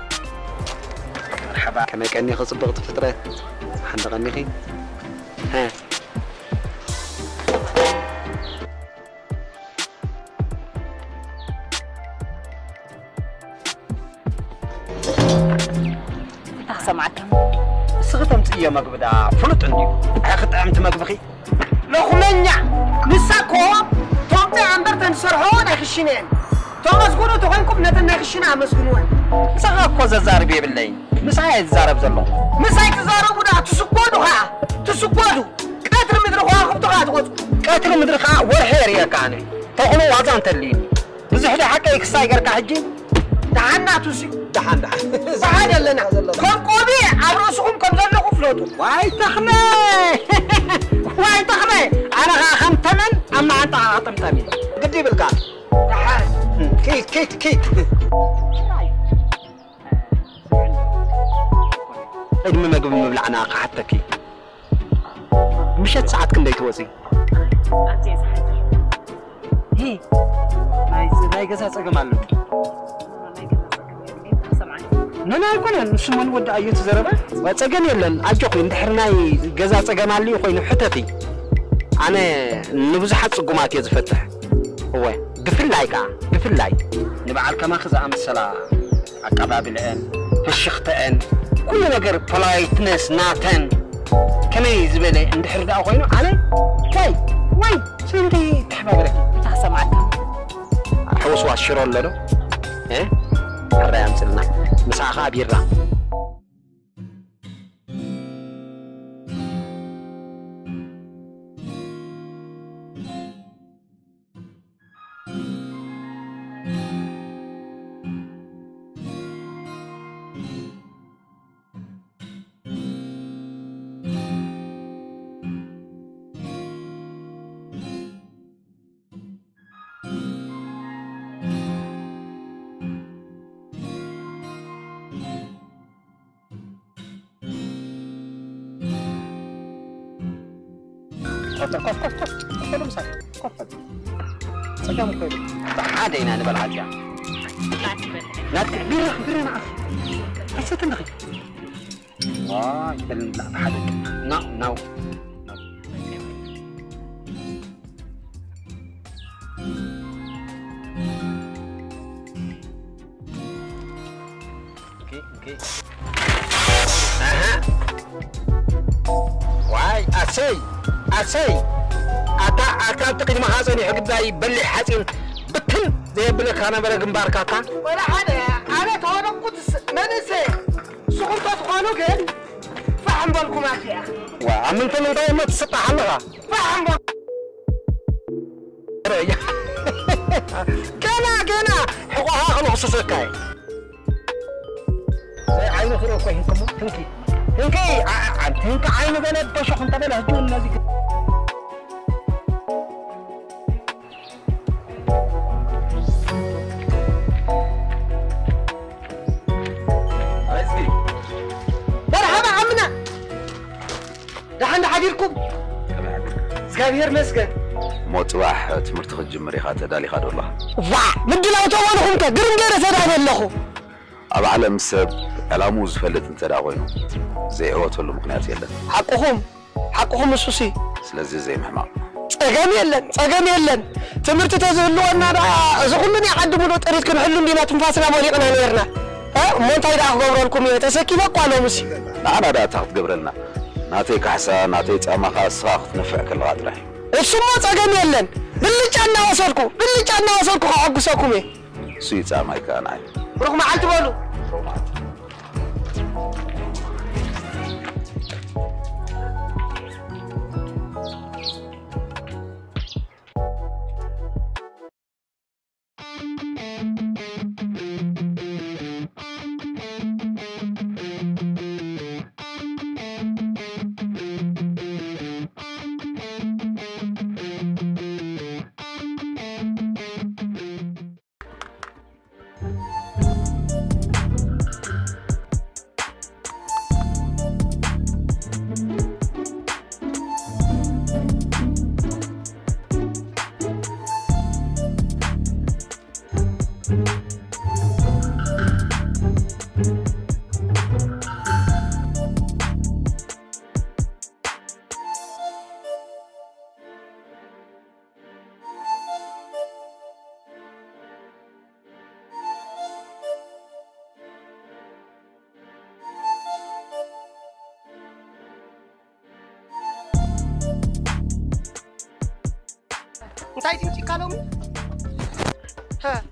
مرحبا كما كاني خص بغت فتره حد غنيخي ها سمعت سختمت يا مقبدا فلط عندي خطعمت مقبخي لخمنيا نساكو تومتي عنبرتن سرحون اخشينين تومس قولوا تخونكم نتنا خشينا مسكنون سغاكو زاربي بالله مساي تزارب زلو مساي تزاربوا دا تسكودوا قاتل مدرخوا قاتل مدرخا ورحير يا كاني تقولوا وازان تلين بزح لي حقك سايقرك حجي دحنا توسي دحن صحاد لنا كم قوبي عبرسكم كم زلقوا فلوتو واي تخمي انا خمتمن اما انت عطمتمي قدي بالقال دحان كيت ادمي ما قبل مبلعنا حتى كي مشت ساعات كم بيتوزي هي هاي قصة صقم على نانا يكون نسمون ودا أيوة زربة وتصقم يلن أجوك ندحرناي قصة صقم على يخوين حتتي أنا نبزحت صقمات يزفتح هو قفلاي نبع الكما خزا أمثلا عقباب الآن الشختان كل نجر بلايتنس ناتن كما يزبله ندحر دا خوينو أنا واي سنتي تحبابرك تحسب معك حوس واشرون لنا إيه الرأي سلنا مساخة بيرة عادينا نبل عجا لا بيرة معك حسيت النغي واي بل لا بحدك نو اوكي اها واي اسي اتا تقدم حسن يحقداي بلي حسن بتن زي بلك انا بلا جنبار كاكا ولا حدا انا تورقت منسي سقطت تقولوا كده فهم بالكم يا اخي وعملت له ده ما تسطح الله فهم كنا حقوقها خلص سكاي زي عينه خلو كوي هنكي هنكي عينه بلد بشخ انت بلا هجون الناس مرحبا عمنا دحين حديركم زغابير مسكن موت صباح تمرت خجمري خاطر دالي خاد والله مدلاو توانكم كغرم غير سداد لخو اب عالم سب علامو زفلت انت دا خوينو زي اوتلو مكنيات يلن حقهم السوسي سلازي زي محمد صقم يلن تمرت تزلو انا اذا كلني يعدموا طريق كنحلو اندينا تنفاسنا موليقنا نيرنا مونتاي دا غبرلكم تسكي بقالو مسي انا دا تاخذ قبرلنا ناتي كحسا ناتي تامخا ساخت نفع كل غادره اسمو صقم يلن بلጫና ወሰልኩ አጉሰኩም سويت امايكا انا رغم عالت بولو انتي تمشي كالومي ها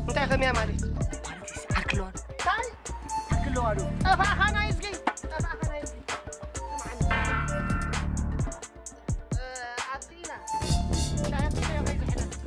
انتي خميا مالي أكلون تعال أكلون أفاخانا يزقي عبدينا شايفين يا غيظ حنا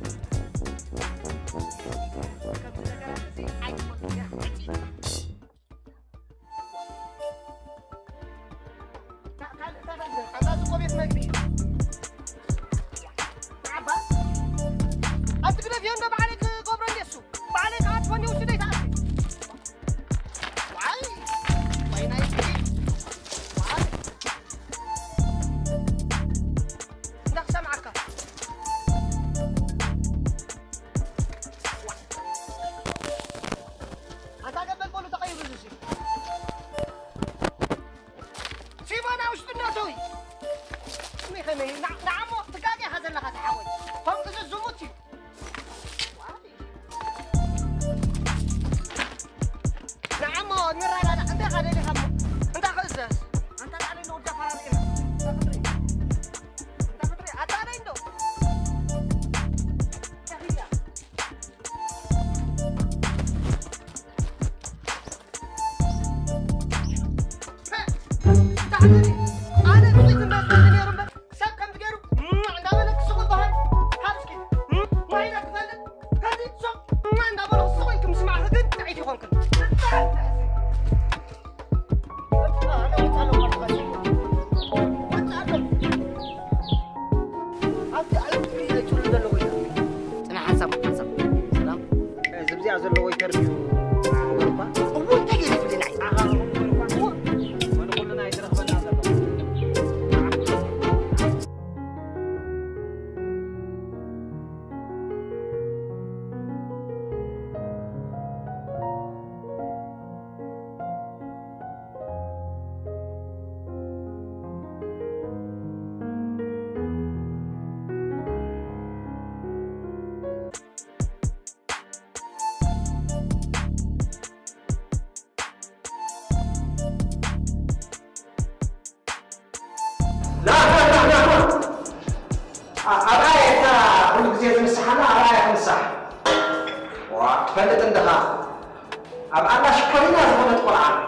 على شكرنا زمان القرآن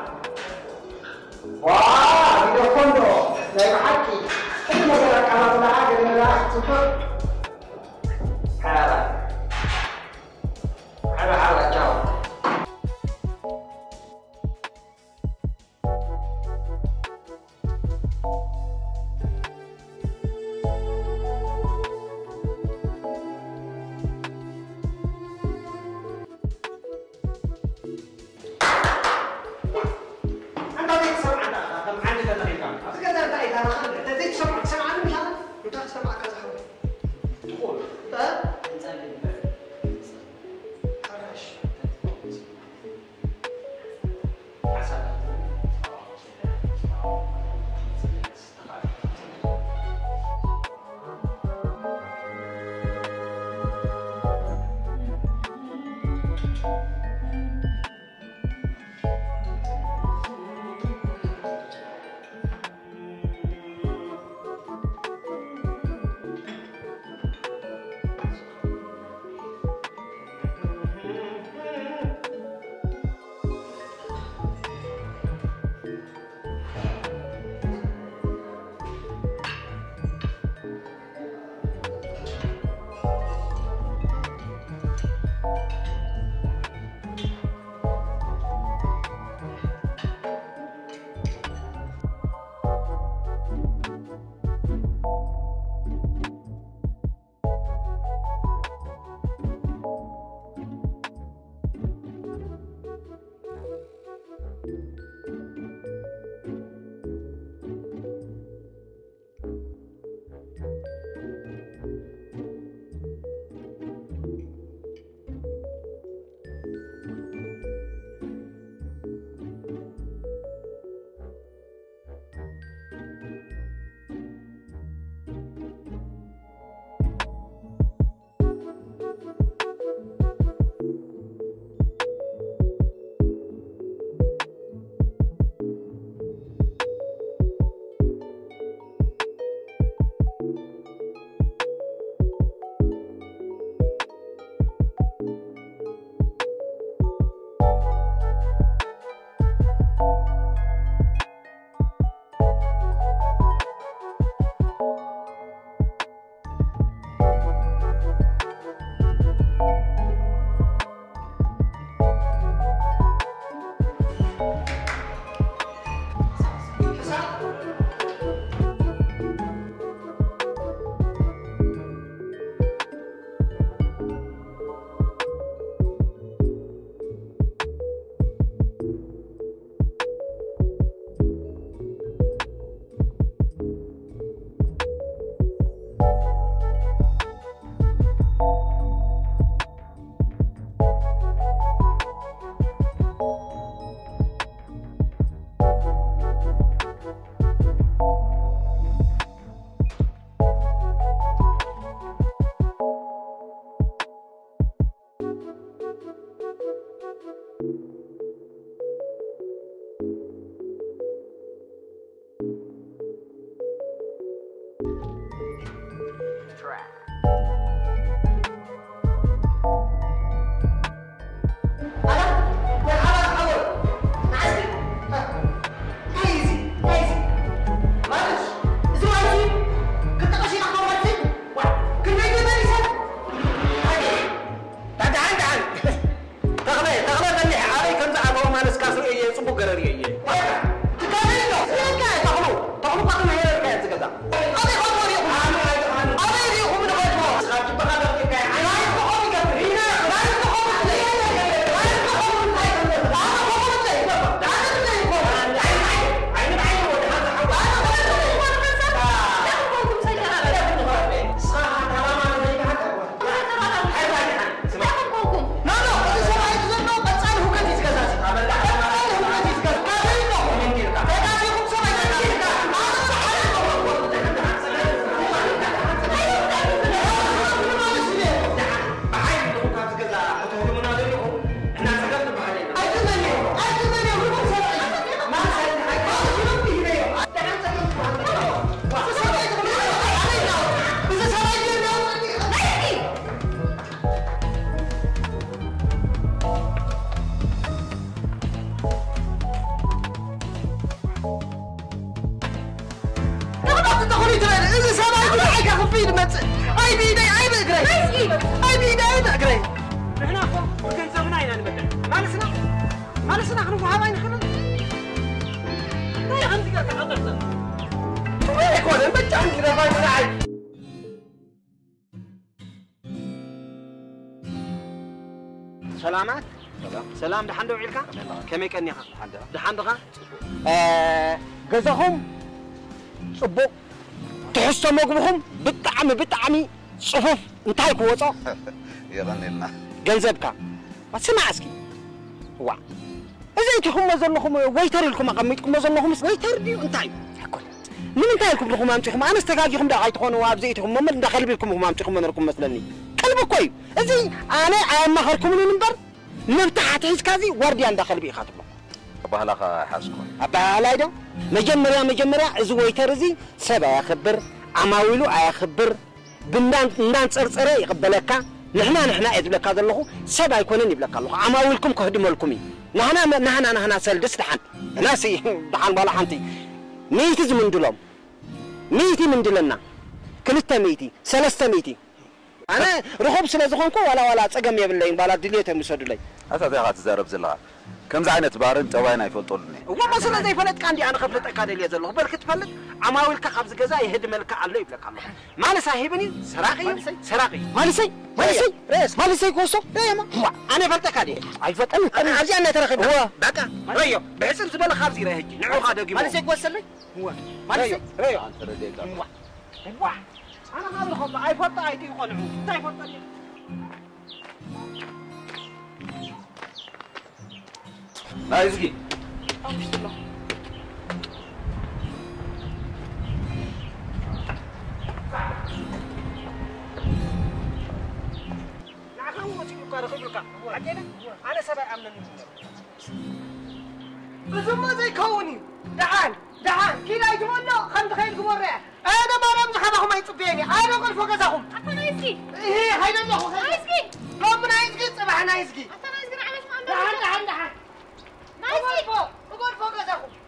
واه فيديو كوندو لا يحكي كل ما قال كلام لا عاد لا تفهم هذا جاوب كمت أي بيدي أي بقري أي بيدي أي بقري نحن أخو جنزبنا هنا نبدأ ما لسنا خلوا حباين خلنا لا عندي كذا حضرت وين كون المتى عندي كذا باين معي سلامات سلام دحين دو عيلك كم يكني خا دحين دغا جزاهم صبو تحسوا مقبهم بطعمي صفوف انتهي كوصو يغني لنا جنزبك ما تسمع اسكي وا إذا هم زلهم ويتر لكم أقمتكم زلهم ويتر ديو انتهي من انتهي لكم لكم أمتكم أنا استقاجيكم دا عيتكم وابزيتكم من دخل بكم هم أمتكم من ركم مثلني كلب كوي إذا أنا خركم من المنبر نفتح تعيش كذي وردي عند دخل بي خاطب أبهلا حاسكم أبهلا ده مجمرة إذا ويتر زي سبع يخبر عماويلو يخبر بندان تصرصره يقبلك نحن يدبلك هذا الله سبع يكونن يبلك الله عماويلكم كهدم لكم نحن سلدس دحن ناسي دحن بالا حنتي ميتي زمن دلهم ميتي من دلنا كلتا ميتي سلستا ميتي أنا رخوب سلازخونكو ولا تصقم يبلين بالا دليته مسدلي أنت ذا تزارب زلا كم زعينة بارن توينا يفلطولني وما سلا زي فلت كان دي أنا خفلت أكاد اللي يزلهم بل كتفلت عماويلك خبز جزا يهدم لك الله يبلك الله ما لساهبني سراقي ما لسي كوسو هو أنا فلتك هذه أي فلت أنا عايز أنا ترى هو بقى ريو بحسن زبالة خبزي رهجي نعو هذا جيمو ما لسي كوسلي هو ما لسي ريو هو أنا ما بلخبط أي فلت أي تي خلعو تاي فلت لا يزقي أنا سبع أمن بزما زي كوني دعان كلا يجمعنا خمس خيل قمرة أنا ما رمز حبهم ما يتصبيني أنا أقول فوق زهم أنا يزقي إيه هاي الله يزقي هم نايزقي صباح نايزقي دعان نايزقي أقول فوق زهم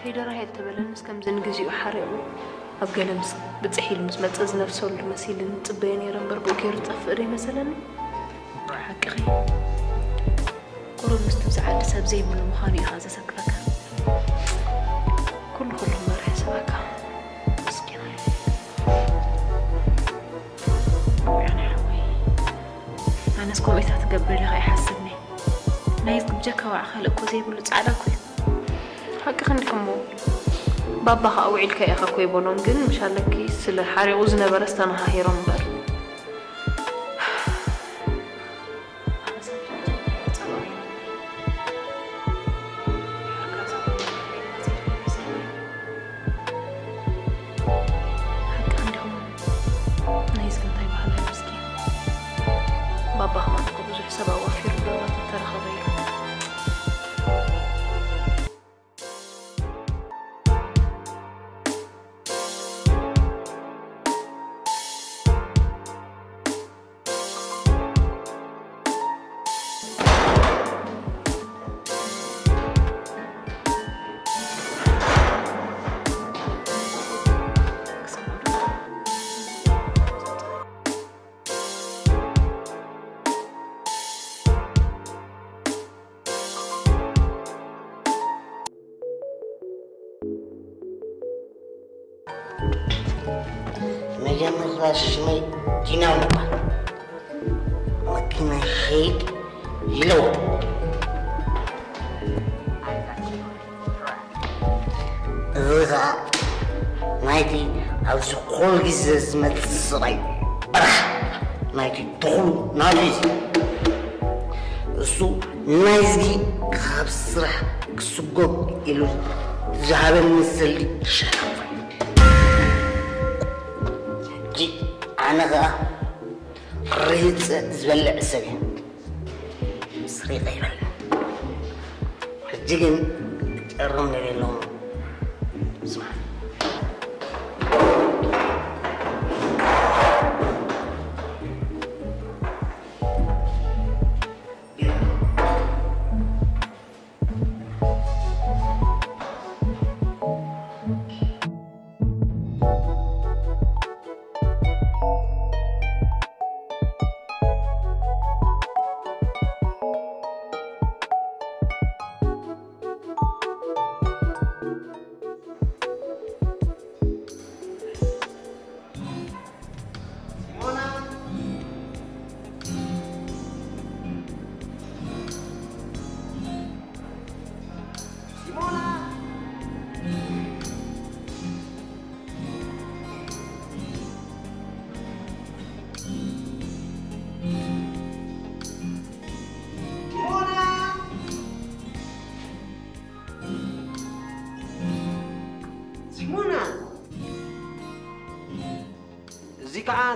كيدرا هي تبلنس كم زنجزي وحرقو أبجلمس بتصحيل مس متأز نفسه المسيل نتبيني رمبر بوكير تفري مثلا حقي قرب مستمزع سب زي من المخاني هذا سكفك كل ما راح يسبك مسكينة يعني حوي أنا سكوم إذا تقبل لي يحسبني نايز بجكا وعخلق وزي بلو تعالكوي حقي خندكم بابا خاوعيلك يا أخوي بونون جن مش هلكي سل حاري وزنا برستنا هاي رمبر شمي دينا ونبال مكينة خيد يلوط إذا نايتي أوز كل جزء ما تصري برح نايتي طول نايز سو نايزي خاب الصرح كسوق إلو زعب المثل شرف جي أنا غا ريت زبلع سبي صريف يبلع حجيجن تقرمني لهم اسمع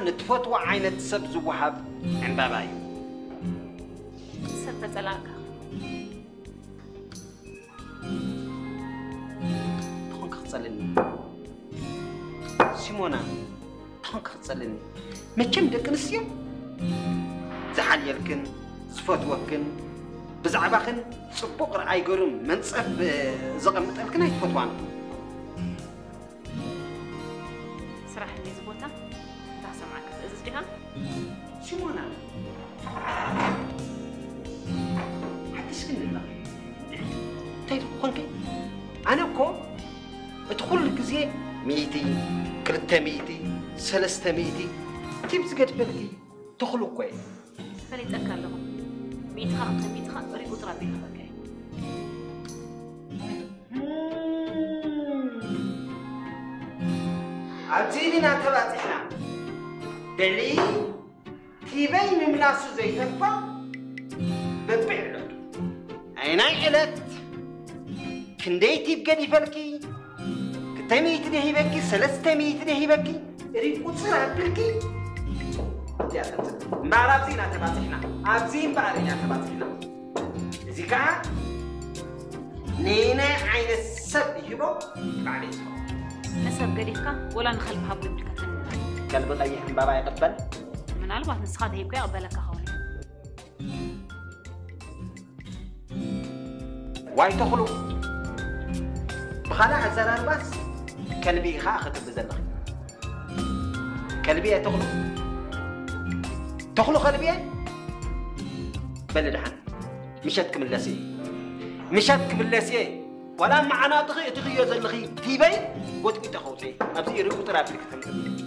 نتفتوى عينة سبز وحب عن باباي سبت زلاكا تخون كتصلني سيمونا تخون كتصلني ما كم دك نسيو زحل يلكن زفتوكن بزعباخن صبوق رأي قرم منصف زغمت الكن هاي تفتوانا صراحة اللي زبوتا شمونا حتى شكل الله تايد خلقي أنا كو ادخل لك زي ميتي كرتا ميتي سلستا ميتي تيبز قد فلكي تخلق كوي خلي تأكل لهم 100 خان بريقو ترابي خلقي عبزيلنا تباتحنا دلي تبين مناسو زي تكفى ببعلو عيناي علت كنديتي بقدي فلكي كتميت نهي بكي سلستميت نهي بكي ريب قصر بلكي مبار عبزينا تباتحنا عبزين بارينا تباتحنا زيكا نينا عين السب يبو بعدين نسب قديفكا ولا نخلف حبل بالكتن قلب طيح بابا يقبل من البعض نسخات هيبقى يقبلك هوني واي تخلو بخلا عزران بس كلبي خاخد بزلخ كلبي تخلو كلبي بلد حن مشتك من لاسي ولا معنا تغي زلخي تيبي قلت كنت خوتي ابزي ريكو ترافيك تدريني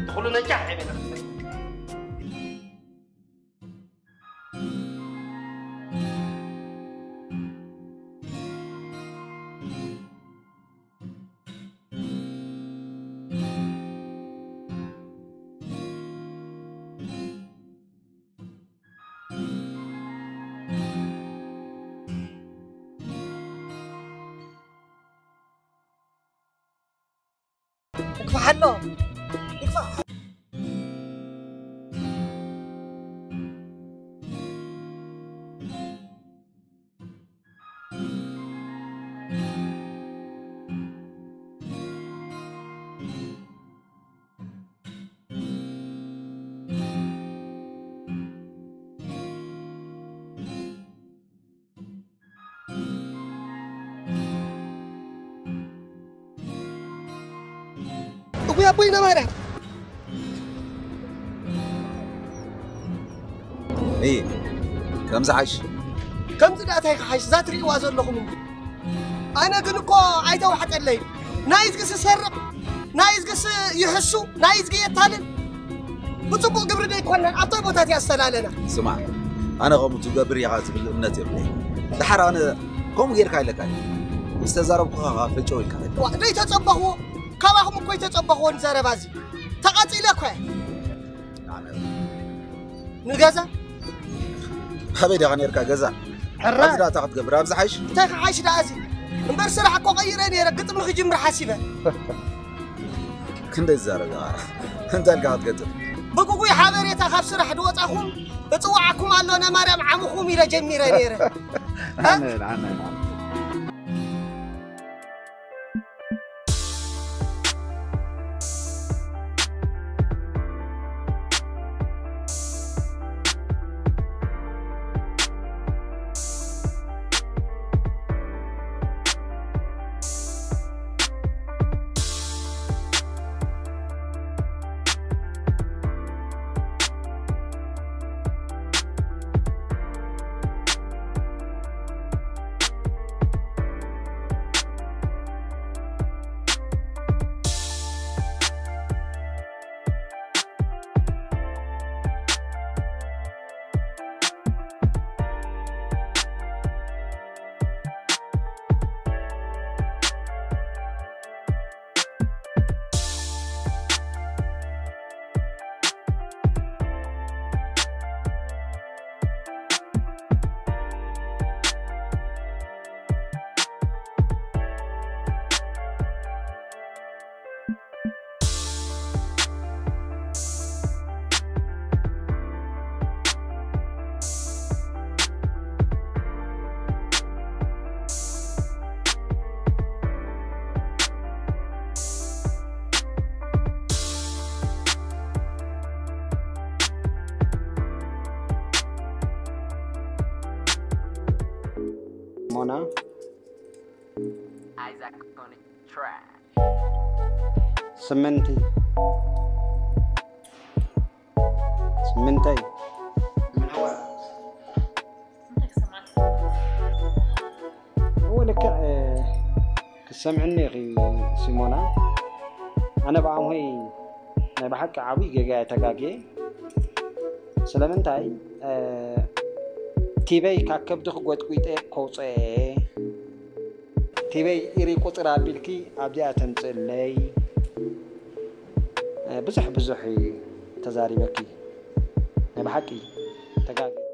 دخلوا نجاح يا بنات اكفح له اكفح أبوي أبوي نمارة. إيه كم زعش؟ كم تداتي حاش ذات ريق وازلكم أنا قلكو عايته واحد الليل نايز قس سرق نايز قس يحسو نايز قي يتالن بتصبو قبر دي كونن عطوي بوتات يستلالنا سمع أنا قمت قبر يغاز بالأمنات يبني دحر أنا قوم غير كايلك استزاربكو غافل شوي كاي وحدي تصبحوا كواهم كوي تصبحوا نزاربازي تقاتلكوا نغزا حبيبي غنيركا غزا حرا لا تاخذ قبر ابز حيش تاخ حيش دازي امبر سرح كو غيرني رقطم نخ جمر حاسبه كنت زارغا انت قاعد قتل بقوي حبريتا خاف سرح دوطاكم اصوعكم الله مريم عمكم الى جميره نيره انا Mona. Isaac on the track. Seminti. هو لك سمعني غي سيمونا أنا بعم هي أنا بحكي عوي جاي تجاجي سلامنتاي تيبي كاكب دخ قوت قوت كوسة تيبي إيري قطر عبيلكي عبدي أتنزلي بزحي تزاري بكي أنا بحكي تجاجي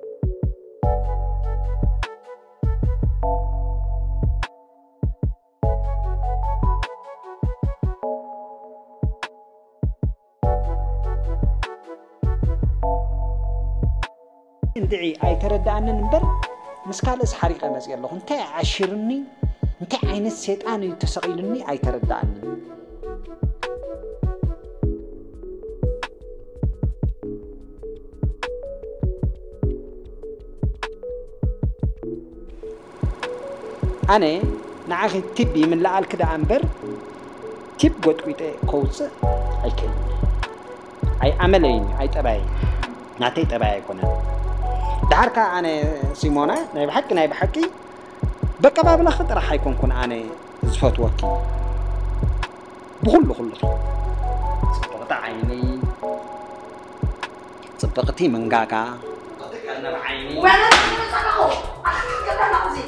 ندعي أي تردأنا نبر مسكال إسحاريقة مسير له أنت عشرني أنت عين السيطان يتسقيلني أي تردأني أنا نعاخي تبي من لعال كده عنبر تب قد قيت كوز أي كين أي عملين أي تبعي نعطي تبعي كنا دعرك أنا سيمونا ناي بحكي بقى باب الأخضر راح يكون كن أنا زفت وكي بقول صبغت عيني صبغتي من جاكا أنا بعيني وانا صبغوا أنا نقزي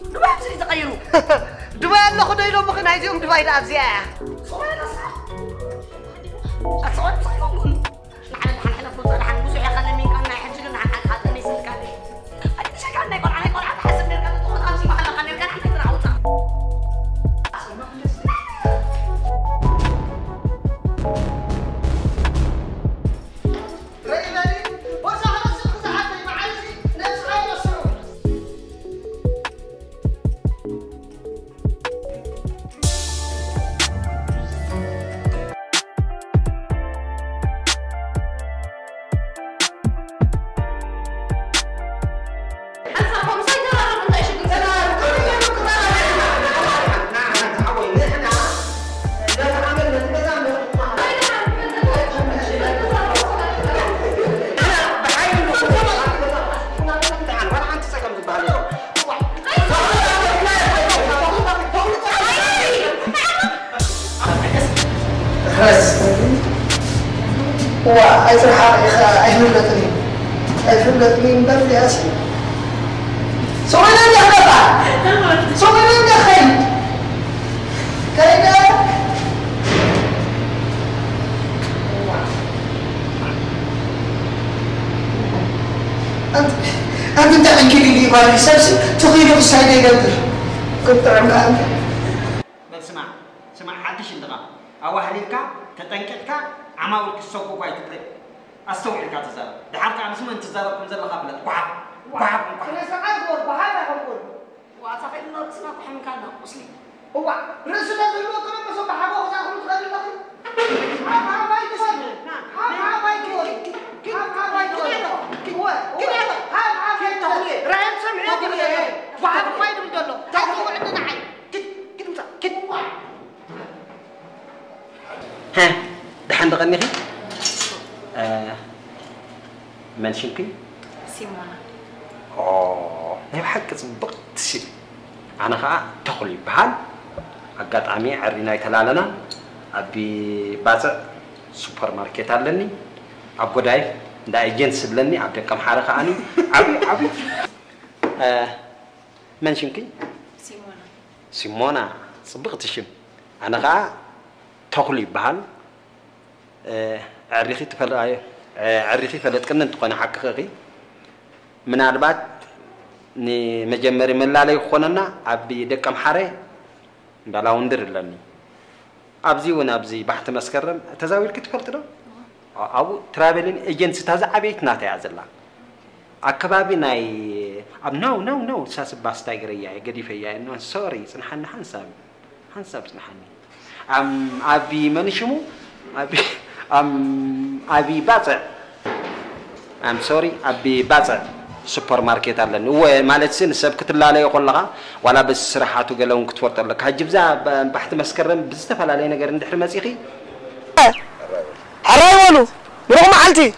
دبي بصير تغيروا دبي أنا خدوا يلوم ممكن عايزهم دبي الأبزياء أصعد صيفون نحن فوز نحن بوسع خلنا مين كنا يحجزون عن هذا مثل كذا أنت شكلنا يقول على يقول عم حسب نركض تقول أمشي محل خلنا نركض حتى نعوضها أيفلتني مبلي أسي سوينا لي أخبار سوينا لي خير كيدا أنت تحكي لي ما يسلسل تغير السعيدة يقدر كنت عم أنت سمع حدش انتقى أو أهلك تتنكتك عماولك السوق وقايت تبلي أستوعب لك تزار دحرك عم اسمه انتظار كم زل قبلت وعب أنا سمعت وبهذا أقول وأعتقد إنه اسمك محمد كان مسلم هو رسول الله كلام بس بحبه وزاخر تغير لك ها دحين تغني خي من شنكي سيمونا هي حق صبغت شيء أنا خا تقولي بحال أقعد عمي عرينا يتلالنا أبي بازع سوبر ماركت علني أبغى دايف دا إيجنس لني أبغى كم حركة أني أبي من شنكي سيمونا صبغت شيء أنا خا تقولي بحال عريخي تفلا عريخي فلت كنا نتقنا حقيقي من أربعة ني مجمري من لا يخوننا أبي دكم حري بلا وندر لني أبزي ونابزي بحث مسكرم تزاوير كتفلت له أو ترابلين إيجنسي تازع عبيت ناتي عزلا أكبابي ناي أب نو ساس باستايغري يا قدي فيا إنه سوري سنحن حنساب سنحني أبي منشمو أبي بازع سوري أبي بازع سوبر ماركت علن هو مالت سن سبكت الله عليه يقول لها ولا بس راحته قالوا كتورط لك هجيب ذا بحث مسكرم بزتفل عليه نجار ندحر مسيخي عراولو روح معلتي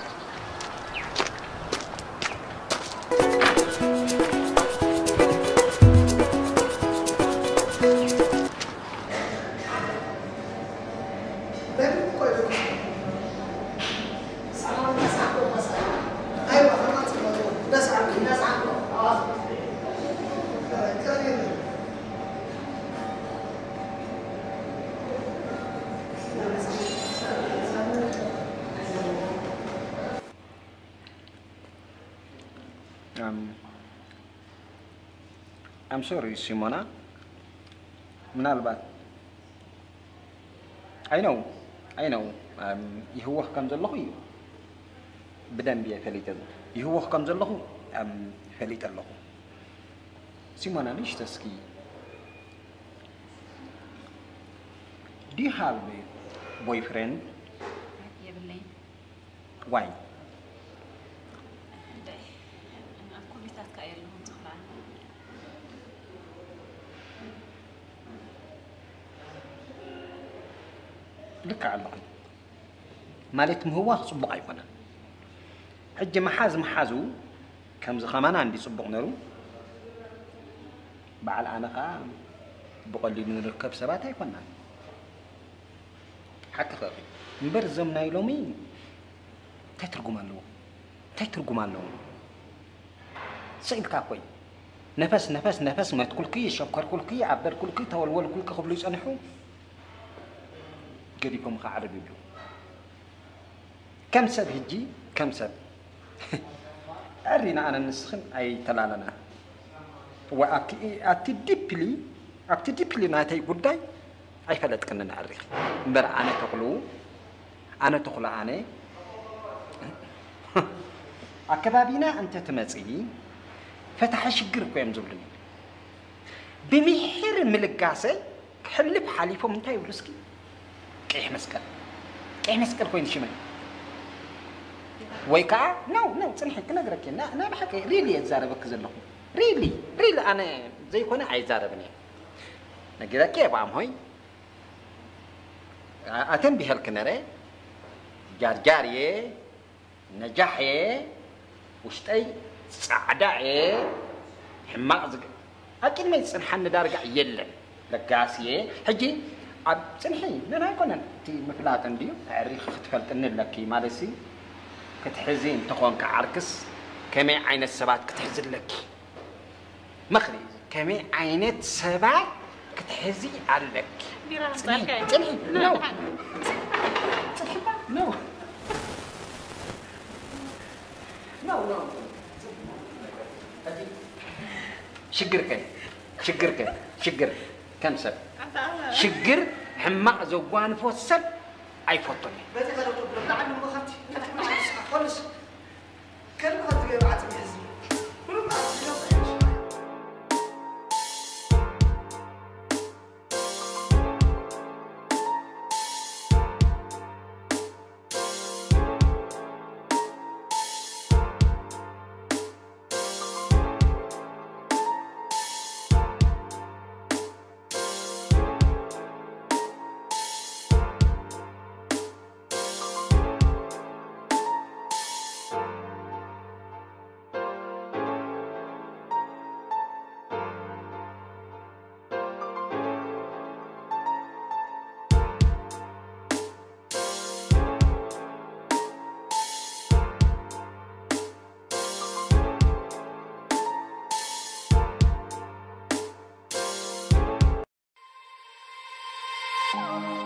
I'm sorry, Simona. منالبات. I know. يهوه كم زلخي. بدن بيه فليت له. يهوه كم زلخه. فليت له. Simona ليش تسكي؟ Do you have a boyfriend? Why? لك على الله مالتهم هو صبغ يكون حج محازو كم زخمان عندي صبغ نرو بعد أنا قام بقول لي نركب سبات يكون حتى خاطي مبرزم نايلومين تترجم له سيد كاكوي نفس ما تقول كي شكر كل كي عبر كل كي تولول كل كي قبل يسأنحو قريكم عربي بيو كم سب هجي كم سب أرينا أنا نسخن أي تلالنا وأكتديبلي ناتي قداي أي فلت كنا نعرف بر أنا تقول أنا أكبابينا أنت تمسئي فتح شجر قيم زبلني بمحير ملقاسي حلب حليفه من تاي ولسكي كيح مسكر كوين شمال ويكا نو صنحك نقرك أنا بحكي ريلي أتزاربك زلهم ريلي أنا زي كنا عايز زاربني نقدر كيف عم هاي أتم بهالكنرة جارية نجاحية وشتي سعداء حماق أكيد ما يصير حن دارجع يلا لقاسية هجي عب سنحي نانا يكون تي مفلات عندي تعريخ ختفلت إن لكي مالسي كتحزين تكون كعركس كمي عين السبات كتحزن لكي مخلي كمي عينة سبات كتحزي عليك سنحي نو نو نو نو شقر كم سب شقر حماق زوان فوت سب أي فوتني بس أنا أقول لك عنه ما خدت خلص كلمة هتجي بعد الحزب كل ما Bye.